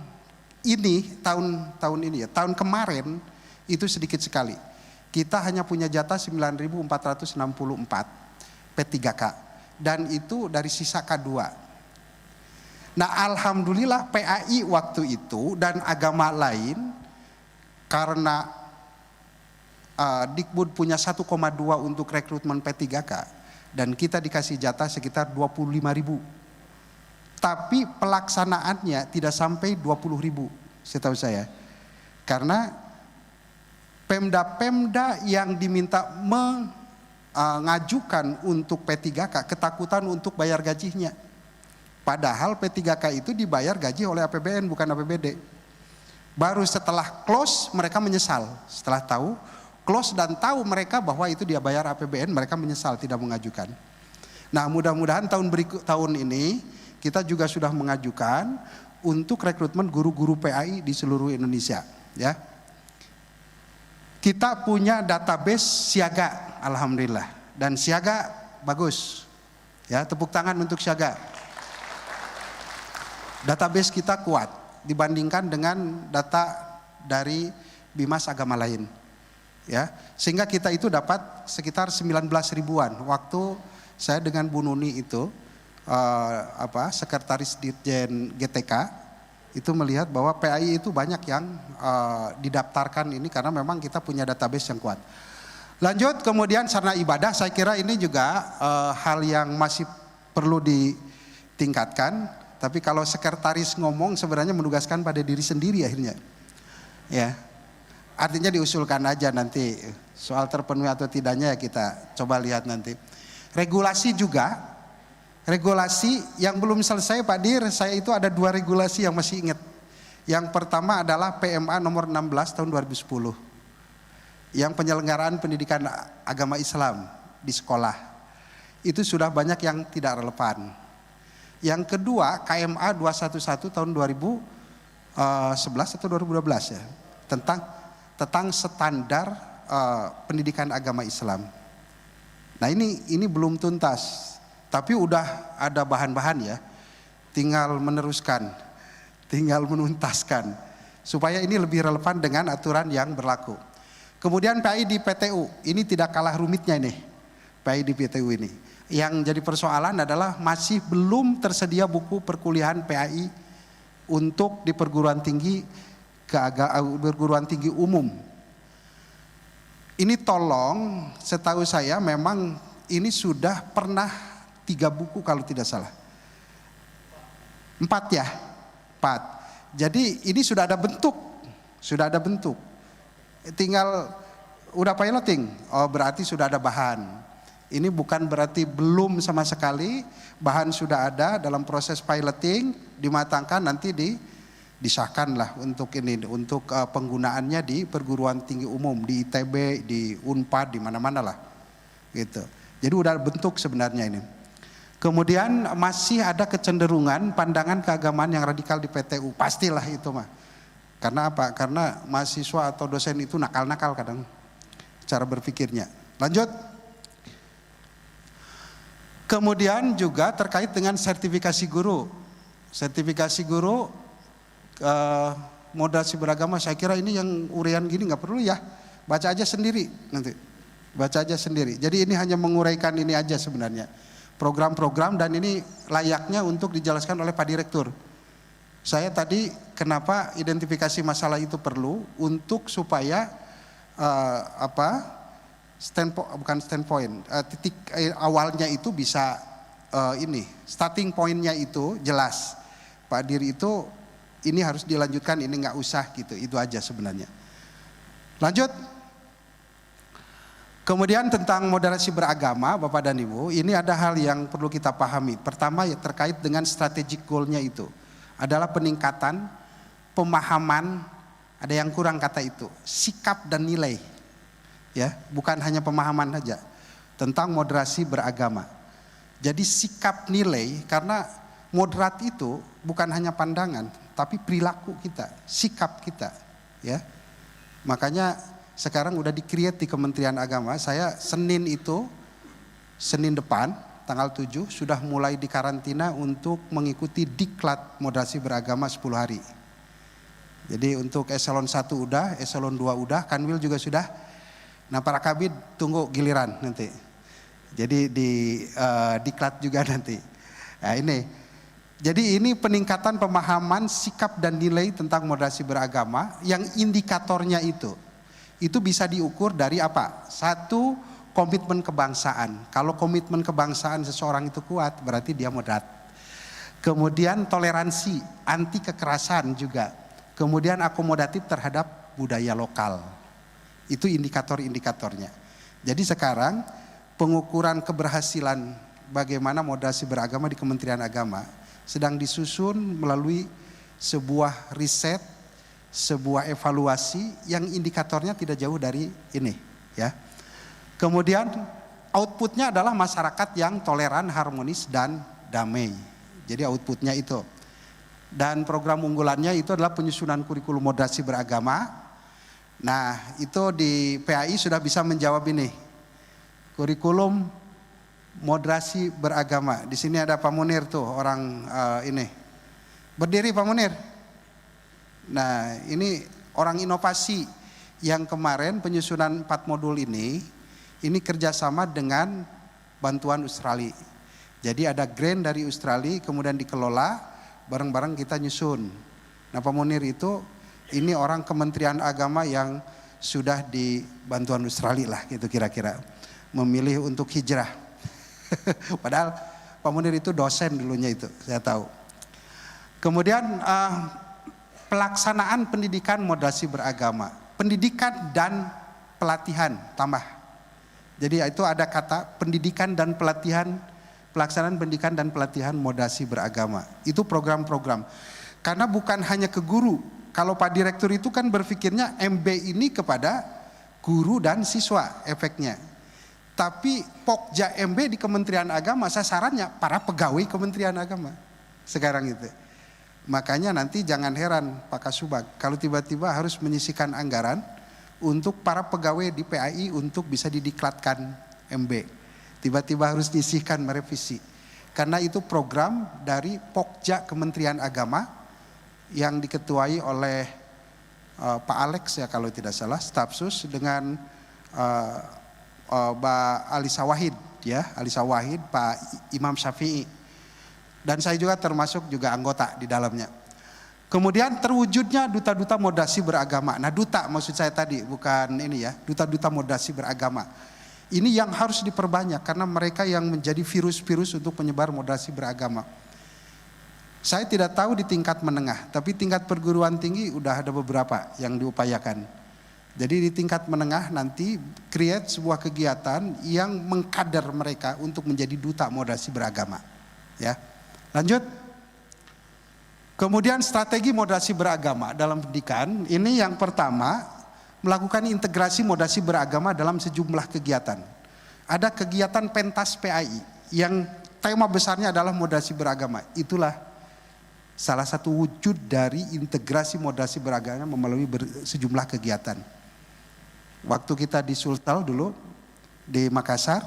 [SPEAKER 5] tahun kemarin itu sedikit sekali. Kita hanya punya jatah 9.464 P3K dan itu dari sisa K2. Nah alhamdulillah PAI waktu itu dan agama lain karena Dikbud punya 1,2 untuk rekrutmen P3K dan kita dikasih jatah sekitar 25.000. Tapi pelaksanaannya tidak sampai 20.000 setahu saya. Karena Pemda-pemda yang diminta mengajukan untuk P3K ketakutan untuk bayar gajinya. Padahal P3K itu dibayar gaji oleh APBN bukan APBD. Baru setelah close mereka menyesal. Setelah tahu close dan tahu mereka bahwa itu dia bayar APBN, mereka menyesal tidak mengajukan. Nah mudah-mudahan tahun ini kita juga sudah mengajukan untuk rekrutmen guru-guru PAI di seluruh Indonesia. Ya, kita punya database siaga, alhamdulillah, dan siaga bagus. Ya, tepuk tangan untuk siaga. Database kita kuat dibandingkan dengan data dari Bimas agama lain. Ya, sehingga kita itu dapat sekitar 19 ribuan. Waktu saya dengan Bu Nuni itu sekretaris Dirjen GTK itu melihat bahwa PAI itu banyak yang didaftarkan ini karena memang kita punya database yang kuat. Lanjut, kemudian sarana ibadah, saya kira ini juga hal yang masih perlu ditingkatkan. Tapi kalau sekretaris ngomong sebenarnya menugaskan pada diri sendiri akhirnya. Ya, artinya diusulkan aja nanti soal terpenuhi atau tidaknya ya kita coba lihat nanti. Regulasi juga. Regulasi yang belum selesai Pak Dir, saya itu ada 2 regulasi yang masih ingat. Yang pertama adalah PMA nomor 16 tahun 2010. Yang penyelenggaraan pendidikan agama Islam di sekolah. Itu sudah banyak yang tidak relevan. Yang kedua KMA 211 tahun 2011 atau 2012 ya. Tentang standar pendidikan agama Islam. Nah ini belum tuntas. Tapi udah ada bahan-bahan ya, tinggal meneruskan, tinggal menuntaskan. Supaya ini lebih relevan dengan aturan yang berlaku. Kemudian PAI di PTU, ini tidak kalah rumitnya ini, PAI di PTU ini. Yang jadi persoalan adalah masih belum tersedia buku perkuliahan PAI untuk di perguruan tinggi perguruan tinggi umum. Ini tolong, setahu saya memang ini sudah pernah 3 buku kalau tidak salah. 4 ya? 4. Jadi ini sudah ada bentuk. Tinggal udah piloting, oh berarti sudah ada bahan. Ini bukan berarti belum sama sekali, bahan sudah ada dalam proses piloting, dimatangkan nanti disahkan lah untuk ini, untuk penggunaannya di perguruan tinggi umum, di ITB, di Unpad, di mana-mana lah, gitu. Jadi udah bentuk sebenarnya ini. Kemudian masih ada kecenderungan pandangan keagamaan yang radikal di PTU, pastilah itu mah. Karena apa? Karena mahasiswa atau dosen itu nakal-nakal kadang cara berpikirnya. Lanjut. Kemudian juga terkait dengan sertifikasi guru. Sertifikasi guru moderasi beragama, saya kira ini yang uraian gini nggak perlu ya, baca aja sendiri nanti, baca aja sendiri. Jadi ini hanya menguraikan ini aja sebenarnya, program-program, dan ini layaknya untuk dijelaskan oleh Pak Direktur. Saya tadi kenapa identifikasi masalah itu perlu untuk supaya titik awalnya itu bisa starting pointnya itu jelas. Pak Diri itu ini harus dilanjutkan, ini nggak usah gitu, itu aja sebenarnya. Lanjut. Kemudian tentang moderasi beragama, Bapak dan Ibu, ini ada hal yang perlu kita pahami. Pertama ya terkait dengan strategic goal-nya itu adalah peningkatan pemahaman, ada yang kurang kata itu, sikap dan nilai. Ya, bukan hanya pemahaman saja tentang moderasi beragama. Jadi sikap nilai, karena moderat itu bukan hanya pandangan, tapi perilaku kita, sikap kita, ya. Makanya sekarang udah di-create di Kementerian Agama. Saya Senin depan tanggal 7 sudah mulai dikarantina untuk mengikuti diklat moderasi beragama 10 hari. Jadi untuk eselon 1 udah, eselon 2 udah, Kanwil juga sudah. Nah para kabid tunggu giliran nanti. Jadi diklat juga nanti. Nah ini. Jadi ini peningkatan pemahaman, sikap dan nilai tentang moderasi beragama yang indikatornya itu bisa diukur dari apa? 1, komitmen kebangsaan. Kalau komitmen kebangsaan seseorang itu kuat, berarti dia moderat. Kemudian toleransi, anti kekerasan juga. Kemudian akomodatif terhadap budaya lokal. Itu indikator-indikatornya. Jadi sekarang pengukuran keberhasilan bagaimana moderasi beragama di Kementerian Agama sedang disusun melalui sebuah riset, sebuah evaluasi yang indikatornya tidak jauh dari ini, ya. Kemudian outputnya adalah masyarakat yang toleran, harmonis dan damai. Jadi outputnya itu. Dan program unggulannya itu adalah penyusunan kurikulum moderasi beragama. Nah, itu di PAI sudah bisa menjawab ini. Kurikulum moderasi beragama. Di sini ada Pak Munir tuh, orang ini. Berdiri Pak Munir. Nah, ini orang inovasi yang kemarin penyusunan 4 modul ini kerjasama dengan bantuan Australia. Jadi ada grant dari Australia kemudian dikelola, bareng-bareng kita nyusun. Nah Pak Munir itu ini orang Kementerian Agama yang sudah di bantuan Australia lah gitu kira-kira. Memilih untuk hijrah. Padahal Pak Munir itu dosen dulunya itu, saya tahu. Kemudian pelaksanaan pendidikan moderasi beragama. Pendidikan dan pelatihan tambah. Jadi itu ada kata pendidikan dan pelatihan, pelaksanaan pendidikan dan pelatihan moderasi beragama. Itu program-program. Karena bukan hanya ke guru. Kalau Pak Direktur itu kan berpikirnya MB ini kepada guru dan siswa efeknya. Tapi Pokja MB di Kementerian Agama sasarannya para pegawai Kementerian Agama sekarang itu. Makanya nanti jangan heran Pak Kasubag kalau tiba-tiba harus menyisihkan anggaran untuk para pegawai di PAI untuk bisa didiklatkan MB. Tiba-tiba harus disisihkan merevisi. Karena itu program dari Pokja Kementerian Agama yang diketuai oleh Pak Alex ya kalau tidak salah, Stafsus dengan Mbak Alisa Wahid ya, Alisa Wahid, Pak Imam Syafi'i. Dan saya juga termasuk juga anggota di dalamnya. Kemudian terwujudnya duta-duta modasi beragama. Nah, duta maksud saya tadi, bukan ini ya, duta-duta modasi beragama. Ini yang harus diperbanyak karena mereka yang menjadi virus-virus untuk penyebar modasi beragama. Saya tidak tahu di tingkat menengah, tapi tingkat perguruan tinggi udah ada beberapa yang diupayakan. Jadi di tingkat menengah nanti create sebuah kegiatan yang mengkader mereka untuk menjadi duta modasi beragama. Ya, lanjut. Kemudian strategi modasi beragama dalam pendidikan, ini yang pertama melakukan integrasi modasi beragama dalam sejumlah kegiatan. Ada kegiatan pentas PAI yang tema besarnya adalah modasi beragama. Itulah salah satu wujud dari integrasi modasi beragama melalui sejumlah kegiatan. Waktu kita di Sultel dulu di Makassar,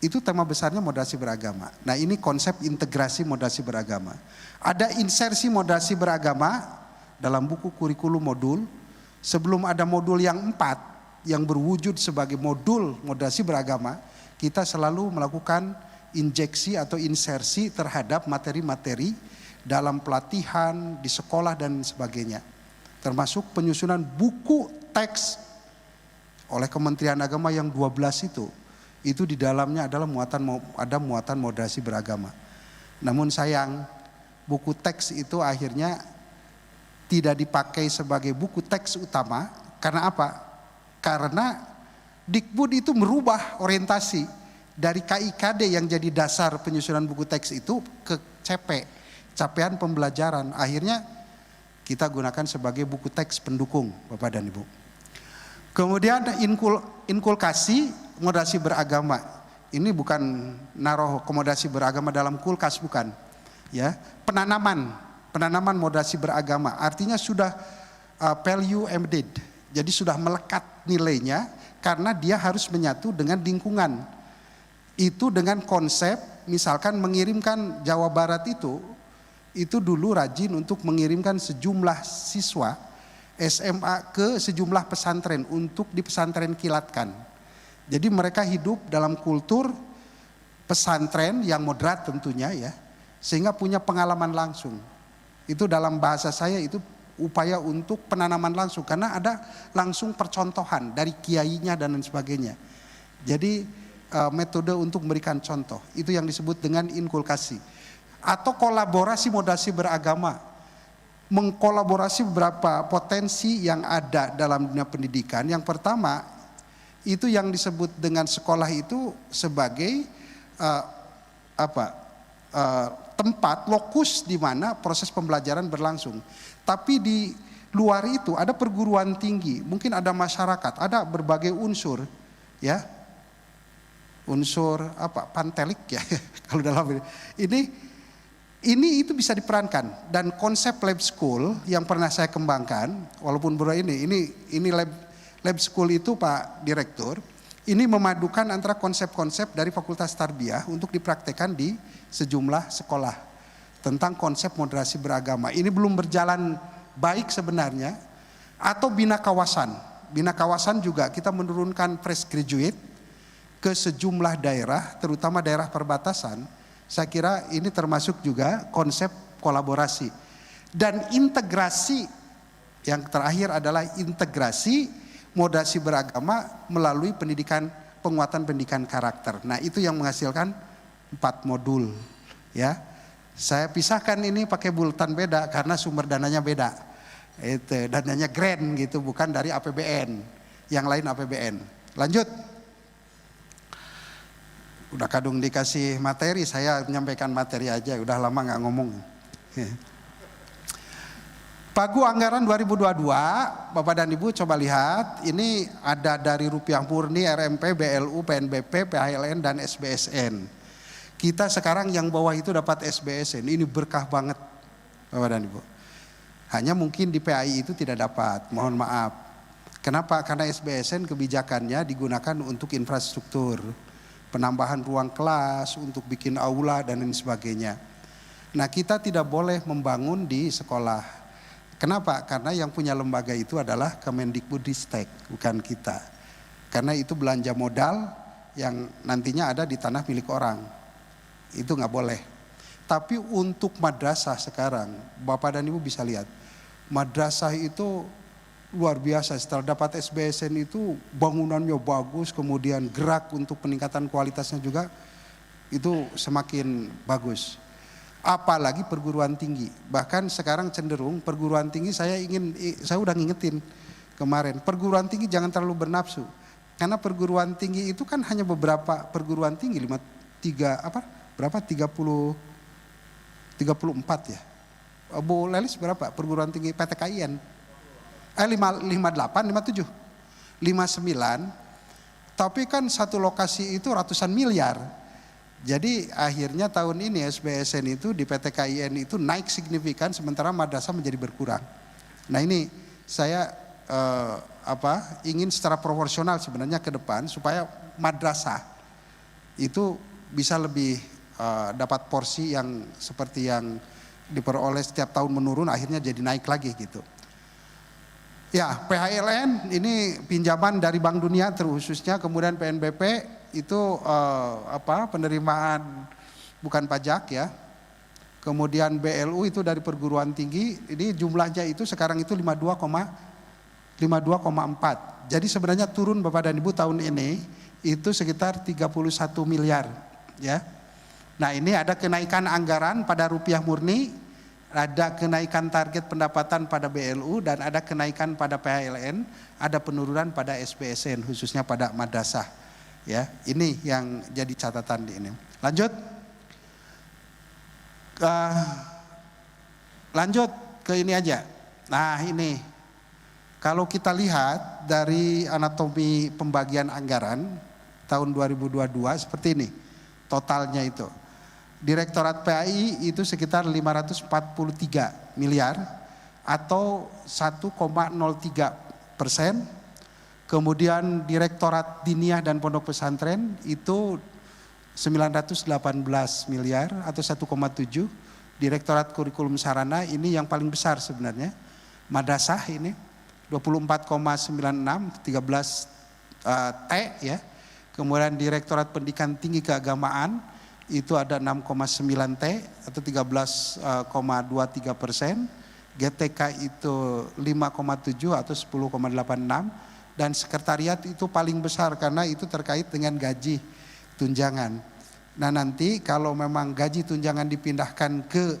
[SPEAKER 5] itu tema besarnya modasi beragama. Nah, ini konsep integrasi modasi beragama. Ada insersi modasi beragama dalam buku kurikulum modul. Sebelum ada modul yang 4 yang berwujud sebagai modul modasi beragama, kita selalu melakukan injeksi atau insersi terhadap materi-materi dalam pelatihan, di sekolah dan sebagainya. Termasuk penyusunan buku teks oleh Kementerian Agama yang 12 itu di dalamnya adalah muatan modasi beragama. Namun sayang, buku teks itu akhirnya tidak dipakai sebagai buku teks utama. Karena apa? Karena Dikbud itu merubah orientasi dari KIKD yang jadi dasar penyusunan buku teks itu ke CP, capaian pembelajaran. Akhirnya kita gunakan sebagai buku teks pendukung, Bapak dan Ibu. Kemudian inkulkasi modasi beragama. Ini bukan naruh komodasi beragama dalam kulkas, bukan. Ya, penanaman modasi beragama. Artinya sudah value embedded. Jadi sudah melekat nilainya karena dia harus menyatu dengan lingkungan. Itu dengan konsep misalkan mengirimkan Jawa Barat itu dulu rajin untuk mengirimkan sejumlah siswa SMA ke sejumlah pesantren untuk di pesantren kilatkan. Jadi mereka hidup dalam kultur pesantren yang moderat tentunya ya, sehingga punya pengalaman langsung. Itu dalam bahasa saya itu upaya untuk penanaman langsung karena ada langsung percontohan dari kiainya dan lain sebagainya. Jadi metode untuk memberikan contoh itu yang disebut dengan inkulkasi atau kolaborasi modasi beragama. Mengkolaborasi beberapa potensi yang ada dalam dunia pendidikan. Yang pertama itu yang disebut dengan sekolah itu sebagai tempat lokus di mana proses pembelajaran berlangsung. Tapi di luar itu ada perguruan tinggi, mungkin ada masyarakat, ada berbagai unsur, ya, unsur pantelik ya kalau dalam ini itu bisa diperankan. Dan konsep lab school yang pernah saya kembangkan, walaupun ini lab school itu Pak Direktur, ini memadukan antara konsep-konsep dari Fakultas Tarbiyah untuk dipraktekkan di sejumlah sekolah tentang konsep moderasi beragama. Ini belum berjalan baik sebenarnya. Atau bina kawasan. Bina kawasan juga kita menurunkan fresh graduate ke sejumlah daerah, terutama daerah perbatasan. Saya kira ini termasuk juga konsep kolaborasi. Dan integrasi, yang terakhir adalah integrasi modasi beragama melalui penguatan pendidikan karakter. Nah, itu yang menghasilkan 4 modul. Ya, saya pisahkan ini pakai bulletin beda karena sumber dananya beda. Itu dananya grant gitu, bukan dari APBN. Yang lain APBN. Lanjut. Udah kadung dikasih materi, saya menyampaikan materi aja, udah lama gak ngomong. Pagu anggaran 2022, Bapak dan Ibu coba lihat, ini ada dari rupiah murni, RMP, BLU, PNBP, PHLN, dan SBSN. Kita sekarang yang bawah itu dapat SBSN, ini berkah banget Bapak dan Ibu. Hanya mungkin di PAI itu tidak dapat, mohon maaf. Kenapa? Karena SBSN kebijakannya digunakan untuk infrastruktur. Penambahan ruang kelas, untuk bikin aula dan lain sebagainya. Nah, kita tidak boleh membangun di sekolah. Kenapa? Karena yang punya lembaga itu adalah Kemendikbudristek, bukan kita. Karena itu belanja modal yang nantinya ada di tanah milik orang. Itu nggak boleh. Tapi untuk madrasah sekarang, Bapak dan Ibu bisa lihat, madrasah itu luar biasa. Setelah dapat SBSN itu bangunannya bagus, kemudian gerak untuk peningkatan kualitasnya juga itu semakin bagus. Apalagi perguruan tinggi. Bahkan sekarang cenderung perguruan tinggi saya udah ngingetin kemarin, perguruan tinggi jangan terlalu bernafsu. Karena perguruan tinggi itu kan hanya beberapa perguruan tinggi, 34 ya. Bu Lelis berapa perguruan tinggi PTKIN? 58, 57, 59. Tapi kan satu lokasi itu ratusan miliar. Jadi akhirnya tahun ini SBSN itu di PTKIN itu naik signifikan, sementara madrasah menjadi berkurang. Nah ini saya ingin secara proporsional sebenarnya ke depan supaya madrasah itu bisa lebih dapat porsi yang seperti yang diperoleh setiap tahun menurun, akhirnya jadi naik lagi gitu. Ya, PHLN ini pinjaman dari Bank Dunia terkhususnya, kemudian PNBP itu penerimaan bukan pajak ya. Kemudian BLU itu dari perguruan tinggi, ini jumlahnya itu sekarang itu 52,4. Jadi sebenarnya turun Bapak dan Ibu tahun ini itu sekitar 31 miliar ya. Nah, ini ada kenaikan anggaran pada rupiah murni, ada kenaikan target pendapatan pada BLU, dan ada kenaikan pada PHLN, ada penurunan pada SBSN khususnya pada madrasah. Ya, ini yang jadi catatan di ini. Lanjut. Lanjut ke ini aja. Nah, ini kalau kita lihat dari anatomi pembagian anggaran tahun 2022 seperti ini. Totalnya itu. Direktorat PAI itu sekitar 543 miliar atau 1,03%. Kemudian Direktorat Diniyah dan Pondok Pesantren itu 918 miliar atau 1,7. Direktorat Kurikulum Sarana ini yang paling besar sebenarnya. Madrasah ini 24,96, 13 T ya. Kemudian Direktorat Pendidikan Tinggi Keagamaan itu ada 6,9 T atau 13,23%. GTK itu 5,7 atau 10,86. Dan sekretariat itu paling besar karena itu terkait dengan gaji tunjangan. Nah nanti kalau memang gaji tunjangan dipindahkan ke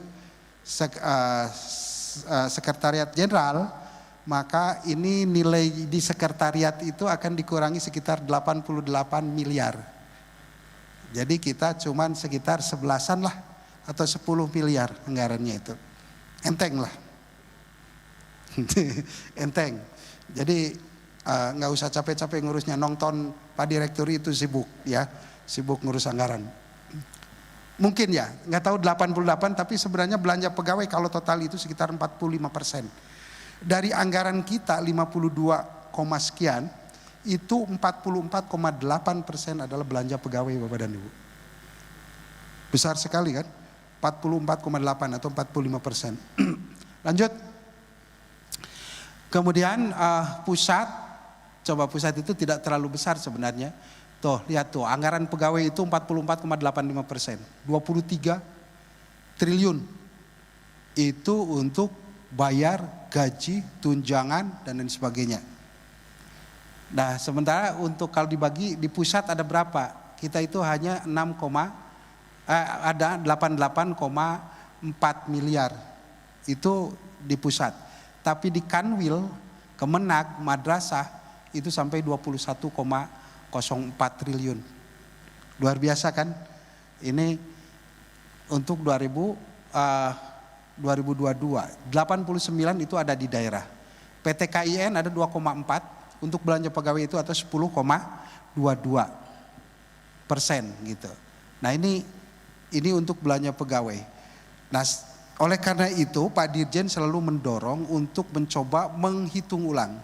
[SPEAKER 5] sekretariat jenderal, maka ini nilai di sekretariat itu akan dikurangi sekitar 88 miliar. Jadi kita cuman sekitar 11-an lah atau 10 miliar anggarannya itu. Enteng lah. Enteng. Jadi nggak usah capek-capek ngurusnya, nonton Pak Direktur itu sibuk ya, sibuk ngurus anggaran. Mungkin ya, nggak tahu 88, tapi sebenarnya belanja pegawai kalau total itu sekitar 45%. Dari anggaran kita 52, sekian, itu 44,8% adalah belanja pegawai Bapak dan Ibu. Besar sekali kan? 44,8 atau 45%. Lanjut. Kemudian pusat, coba pusat itu tidak terlalu besar sebenarnya. Tuh, lihat tuh, anggaran pegawai itu 44,85%. 23 triliun. Itu untuk bayar gaji, tunjangan, dan lain sebagainya. Nah, sementara untuk kalau dibagi di pusat ada berapa? Kita itu hanya 88,4 miliar. Itu di pusat. Tapi di Kanwil, Kemenak, Madrasah itu sampai 21,04 triliun. Luar biasa kan? Ini untuk 2022. 89 itu ada di daerah. PTKIN ada 2,4. Untuk belanja pegawai itu atau 10,22% gitu. Nah ini untuk belanja pegawai. Nah oleh karena itu Pak Dirjen selalu mendorong untuk mencoba menghitung ulang.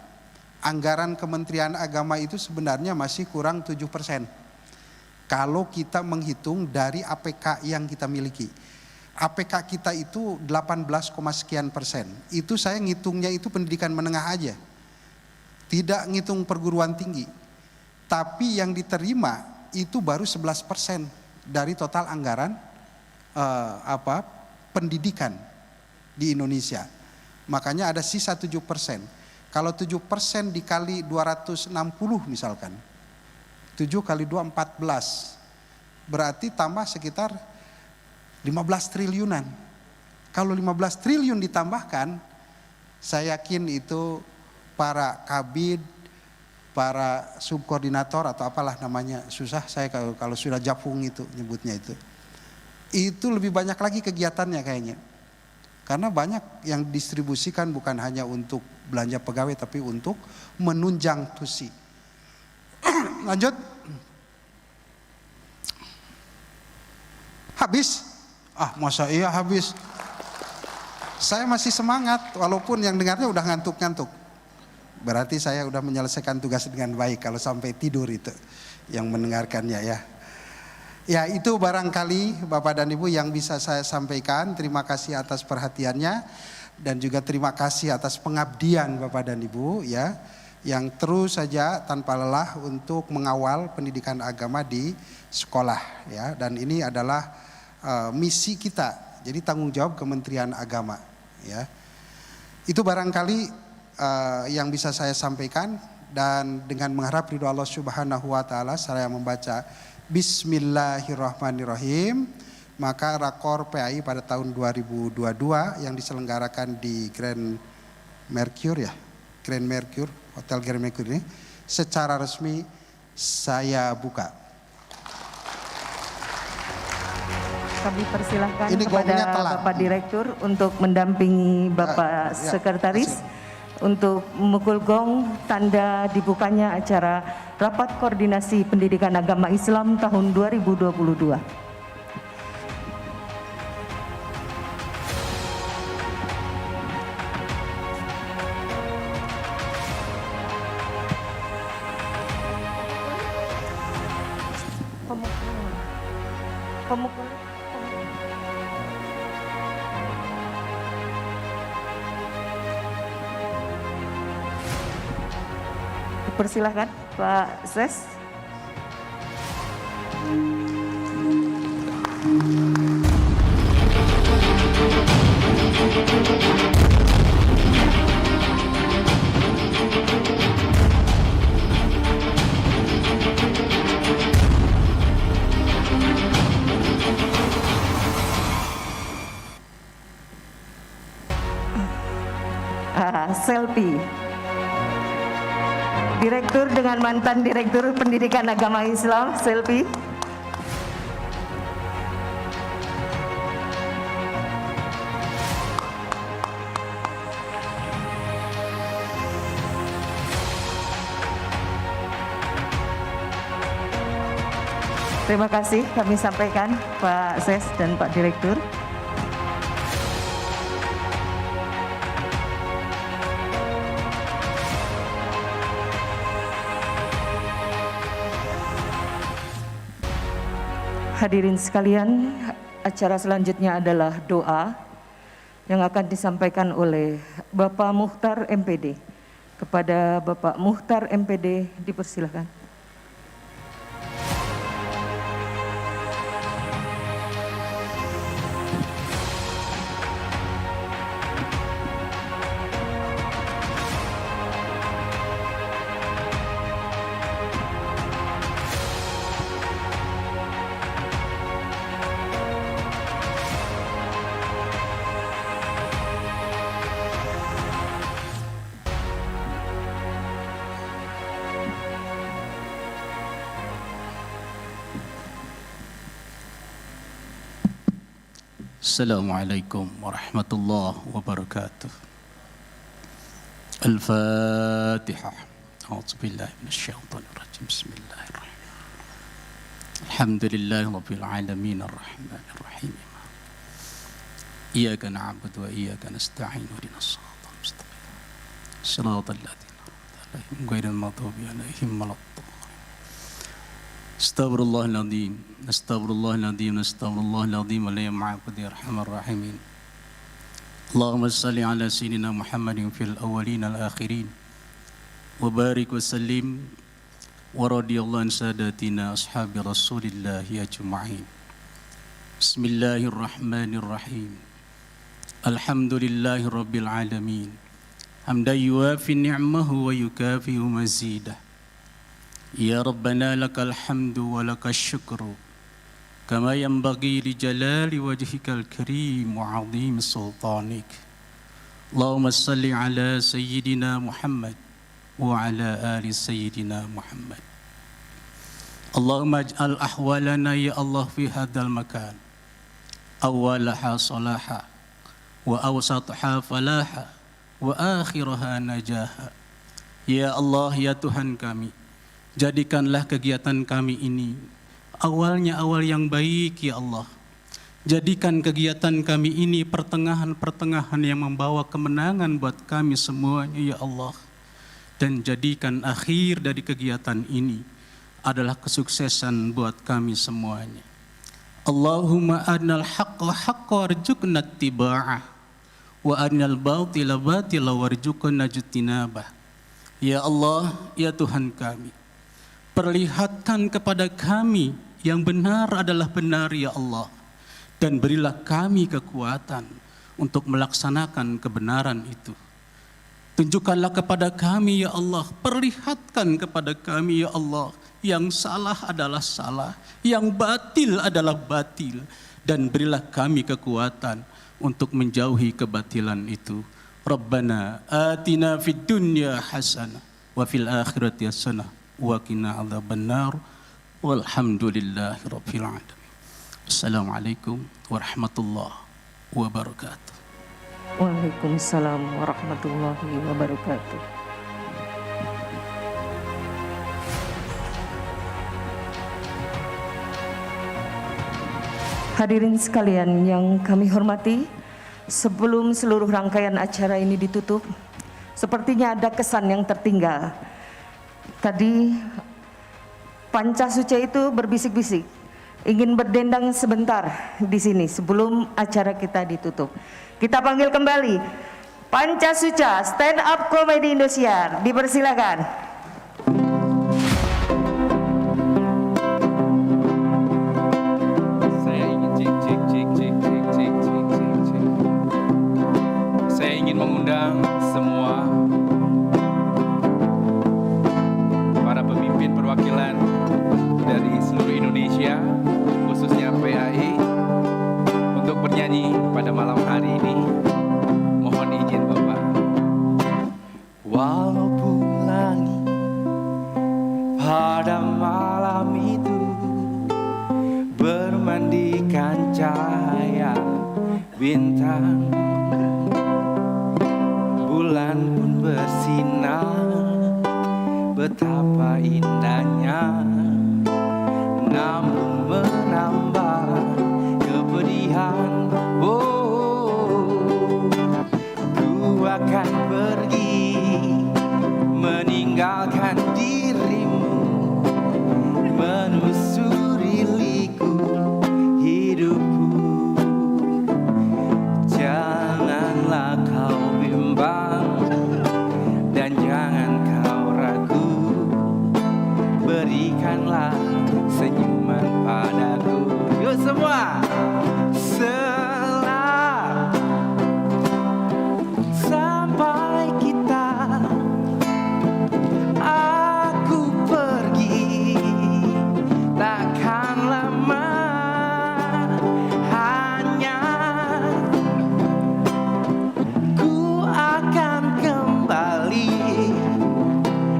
[SPEAKER 5] Anggaran Kementerian Agama itu sebenarnya masih kurang 7%. Kalau kita menghitung dari APK yang kita miliki. APK kita itu 18, sekian persen. Itu saya ngitungnya itu pendidikan menengah aja. Tidak ngitung perguruan tinggi, tapi yang diterima itu baru 11% dari total anggaran pendidikan di Indonesia. Makanya ada sisa 7%. Kalau 7% dikali 260 misalkan, 7 kali 2 14, berarti tambah sekitar 15 triliunan. Kalau 15 triliun ditambahkan, saya yakin itu para kabid, para subkoordinator atau apalah namanya, susah saya kalau sudah japung itu nyebutnya itu lebih banyak lagi kegiatannya kayaknya. Karena banyak yang distribusikan bukan hanya untuk belanja pegawai tapi untuk menunjang tusi. Lanjut. Habis? Masa iya habis? Saya masih semangat walaupun yang dengarnya udah ngantuk-ngantuk. Berarti saya udah menyelesaikan tugas dengan baik kalau sampai tidur itu yang mendengarkannya ya. Ya itu barangkali Bapak dan Ibu yang bisa saya sampaikan. Terima kasih atas perhatiannya dan juga terima kasih atas pengabdian Bapak dan Ibu ya, yang terus saja tanpa lelah untuk mengawal pendidikan agama di sekolah ya. Dan ini adalah misi kita. Jadi tanggung jawab Kementerian Agama ya. Itu barangkali yang bisa saya sampaikan, dan dengan mengharap ridho Allah Subhanahu wa taala saya membaca Bismillahirrahmanirrahim. Maka Rakor PAI pada tahun 2022 yang diselenggarakan di Grand Mercure Hotel Grand Mercure ini secara resmi saya buka.
[SPEAKER 1] Kami persilahkan
[SPEAKER 5] Ini
[SPEAKER 1] kepada Bapak Direktur untuk mendampingi Bapak Sekretaris untuk memukul gong tanda dibukanya acara Rapat Koordinasi Pendidikan Agama Islam tahun 2022. Pemukul. Persilahkan Pak Ses. Selfie. Direktur dengan mantan Direktur Pendidikan Agama Islam, selfie. Terima kasih kami sampaikan Pak Ses dan Pak Direktur. Hadirin sekalian, acara selanjutnya adalah doa yang akan disampaikan oleh Bapak Muhtar MPD. Kepada Bapak Muhtar MPD dipersilakan.
[SPEAKER 2] Assalamualaikum warahmatullahi wabarakatuh. Al-Fatihah. A'udzubillahi minasyaitonir rajim. Bismillahirrahmanirrahim. Alhamdulillahi rabbil alamin arrahmanir rahim. Iyyaka na'budu wa iyyaka nasta'in ihdinas siratal mustaqim. Shiratal ladzina an'amta 'alaihim ghairil maghdubi 'alaihim waladdallin. Astaghfirullahaladzim, astaghfirullahaladzim, astaghfirullahaladzim, wa la ma'budu arhamar rahimin. Allahumma salli ala sayyidina Muhammadin fil awwalin al akhirin wa barik wa sallim wa radiyallahu an sadatina ashabi Rasulillah ajma'in. Bismillahirrahmanirrahim. Alhamdulillahi rabbil alamin. Hamdan yuwafi ni'mahu wa yukafi'u mazidah. Ya Rabbana lakal hamdu wa lakal syukru kama yanbaghi li jalali wajhikal karim wa 'azim sultanik. Allahumma salli ala sayyidina Muhammad wa ala ali sayyidina Muhammad. Allahumma ij'al ahwalana ya Allah fi hadzal makan awwalaha salaha wa awsataha falaha wa akhiraha najaha. Ya Allah, ya Tuhan kami, jadikanlah kegiatan kami ini awalnya awal yang baik ya Allah. Jadikan kegiatan kami ini pertengahan-pertengahan yang membawa kemenangan buat kami semuanya ya Allah. Dan jadikan akhir dari kegiatan ini adalah kesuksesan buat kami semuanya. Allahumma arnal haqqa haqqa warzuqna ittiba'ah wa arnal batila batila warzuqna ijtinabah. Ya Allah, ya Tuhan kami, perlihatkan kepada kami yang benar adalah benar ya Allah, dan berilah kami kekuatan untuk melaksanakan kebenaran itu. Tunjukkanlah kepada kami ya Allah, perlihatkan kepada kami ya Allah, yang salah adalah salah, yang batil adalah batil, dan berilah kami kekuatan untuk menjauhi kebatilan itu. Rabbana atina fid dunya hasanah wa fil akhirati hasanah wa qina adzabannar. Walhamdulillahi rabbil alamin. Assalamualaikum warahmatullahi wabarakatuh.
[SPEAKER 1] Waalaikumsalam warahmatullahi wabarakatuh. Hadirin sekalian yang kami hormati, sebelum seluruh rangkaian acara ini ditutup, sepertinya ada kesan yang tertinggal. Tadi Pancasuca itu berbisik-bisik, ingin berdendang sebentar di sini sebelum acara kita ditutup. Kita panggil kembali Pancasuca Stand Up Comedy Indosiar, dipersilakan.
[SPEAKER 6] Mengundang semua para pemimpin perwakilan dari seluruh Indonesia, khususnya PAI, untuk bernyanyi pada malam hari ini. Mohon izin Bapak. Walaupun langit pada malam itu bermandikan cahaya bintang, bulan pun bersinar, betapa indahnya, namun menambah kepedihan. Oh, ku akan pergi meninggalkan dirimu, menusuri liku hidupku. Janganlah kau bimbang dan jangan kau ragu, berikanlah senyuman padaku. Yuk semua. Setelah sampai kita, aku pergi, takkan lama, hanya ku akan kembali,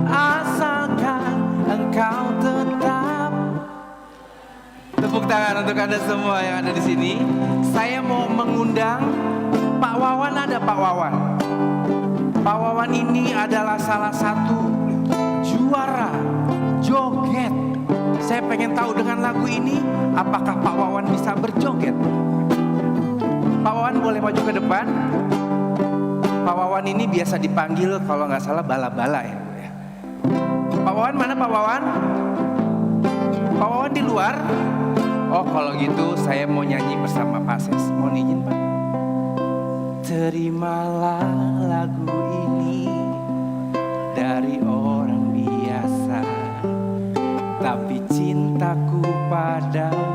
[SPEAKER 6] asalkan engkau tetap. Tepuk tangan untuk Anda semua yang ada di sini. Saya mau mengundang Pak Wawan. Ada Pak Wawan. Pak Wawan ini adalah salah satu juara joget. Saya pengen tahu dengan lagu ini, apakah Pak Wawan bisa berjoget? Pak Wawan boleh maju ke depan. Pak Wawan ini biasa dipanggil kalau nggak salah bala-bala ya. Pak Wawan mana Pak Wawan? Pak Wawan di luar? Oh kalau gitu saya mau nyanyi bersama Pak Ses. Mohon izin Pak. Terimalah lagu ini dari orang biasa, tapi cintaku padamu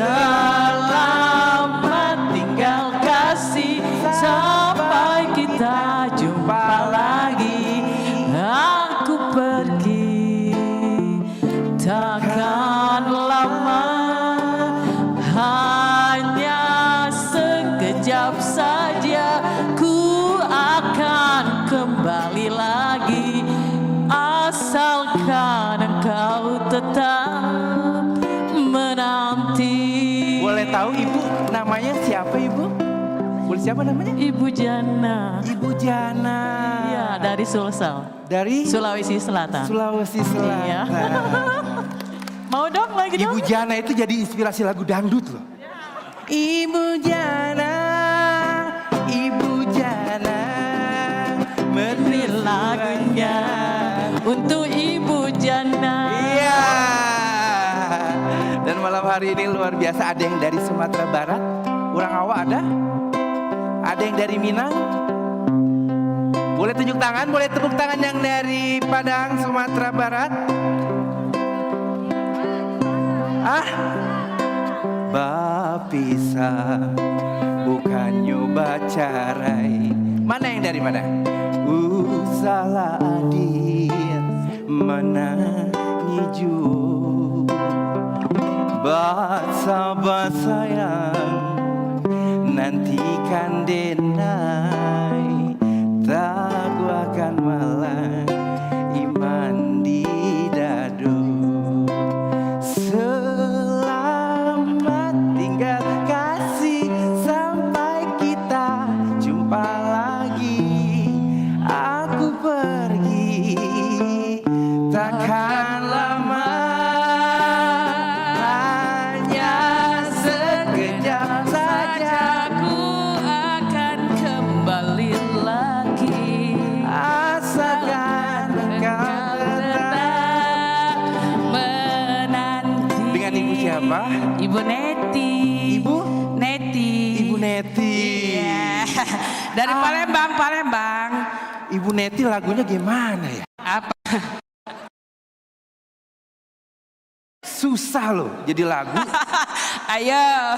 [SPEAKER 7] Selamat tinggal kasih, sampai kita jumpa lagi. Aku pergi takkan lama, hanya sekejap saja. Ku akan kembali lagi, asalkan engkau tetap menanti.
[SPEAKER 6] Boleh tahu ibu namanya siapa ibu? Boleh siapa namanya?
[SPEAKER 7] Ibu Jana.
[SPEAKER 6] Ibu Jana.
[SPEAKER 7] Iya, dari Sulsel.
[SPEAKER 6] Dari
[SPEAKER 7] Sulawesi Selatan.
[SPEAKER 6] Sulawesi Selatan.
[SPEAKER 7] Iya. Mau dong lagi dong?
[SPEAKER 6] Ibu Jana itu jadi inspirasi lagu dangdut loh. Ibu Jana, Ibu Jana,
[SPEAKER 7] Beri lagunya untuk Ibu Jana.
[SPEAKER 6] Iya. Dan malam hari ini luar biasa, ada yang dari Sumatera Barat, orang Awak ada? Ada yang dari Minang? Boleh tunjuk tangan, boleh tepuk tangan yang dari Padang, Sumatera Barat. Ah, bapisa bukan nyoba carai. Mana yang dari mana? Salah adil mana niju basa sayang nantikan denai tak gua akan malah iman di dadu. Selamat tinggal kasih, sampai kita jumpa lagi. Aku pergi takkan lama, hanya sekejap saja.
[SPEAKER 7] Aku akan kembali lagi,
[SPEAKER 6] Asalkan engkau tetap
[SPEAKER 7] menanti.
[SPEAKER 6] Dengan ibu siapa?
[SPEAKER 7] Ibu Neti.
[SPEAKER 6] Ibu?
[SPEAKER 7] Neti.
[SPEAKER 6] Ibu Neti.
[SPEAKER 7] Iya. Dari Palembang, Palembang.
[SPEAKER 6] Ibu Neti lagunya gimana ya?
[SPEAKER 7] Apa?
[SPEAKER 6] Susah loh jadi lagu.
[SPEAKER 7] Ayo.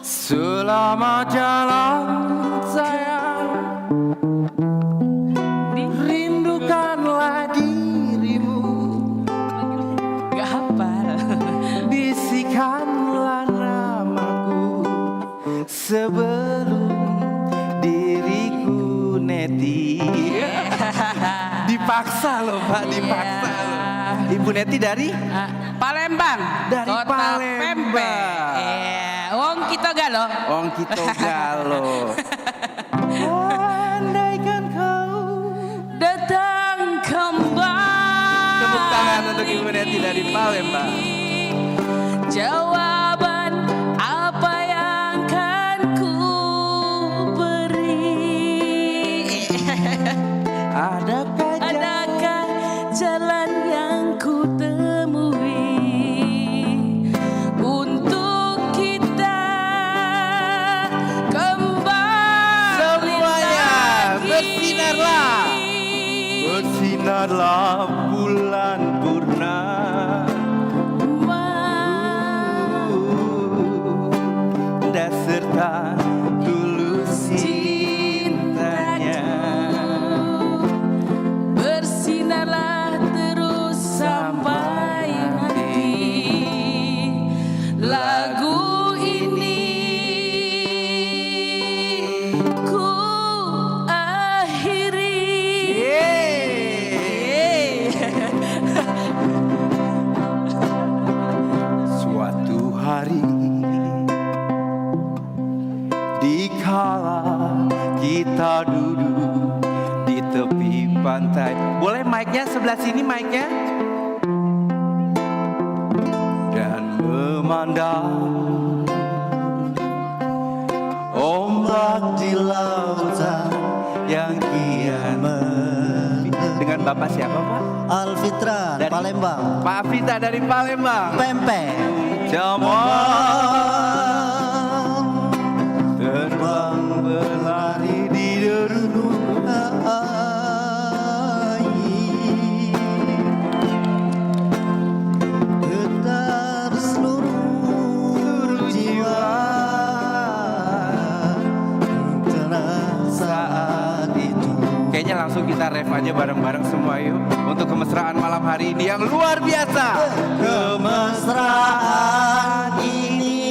[SPEAKER 6] Selama jalan sayang, rindukanlah dirimu.
[SPEAKER 7] Gak hafal.
[SPEAKER 6] Bisikanlah namaku sebelum diriku Neti. Dipaksa loh Pak, dipaksa loh. Ibu Neti dari?
[SPEAKER 7] Palembang.
[SPEAKER 6] Dari
[SPEAKER 7] Kota
[SPEAKER 6] Palembang.
[SPEAKER 7] Pempek. Wong kita galo.
[SPEAKER 6] Wong kita galo. Andaikan kau
[SPEAKER 7] Datang kembali.
[SPEAKER 6] Tepuk tangan untuk Ibu Neti dari Palembang.
[SPEAKER 7] Jawaban apa yang kan ku beri?
[SPEAKER 6] Adakah
[SPEAKER 7] jalan yang ku temui untuk kita kembali
[SPEAKER 6] semuanya
[SPEAKER 7] lagi?
[SPEAKER 6] bersinarlah bulan purna. Dan serta tulus cintanya,
[SPEAKER 7] bersinarlah terus sampai nanti lagu ini ku akhiri.
[SPEAKER 6] Suatu hari dikala kita duduk di tepi pantai. Boleh mic-nya sebelah sini mic-nya. Dan memandang ombak di lautan yang kian dengan Bapak siapa Pak?
[SPEAKER 8] Alfitra
[SPEAKER 6] Dari
[SPEAKER 8] Palembang.
[SPEAKER 6] Pak Afita dari Palembang.
[SPEAKER 8] Pempek.
[SPEAKER 6] Jamang terbang berlari di deru kayaknya langsung kita ref aja bareng-bareng semua yuk. Untuk kemesraan malam hari ini yang luar biasa.
[SPEAKER 8] Kemesraan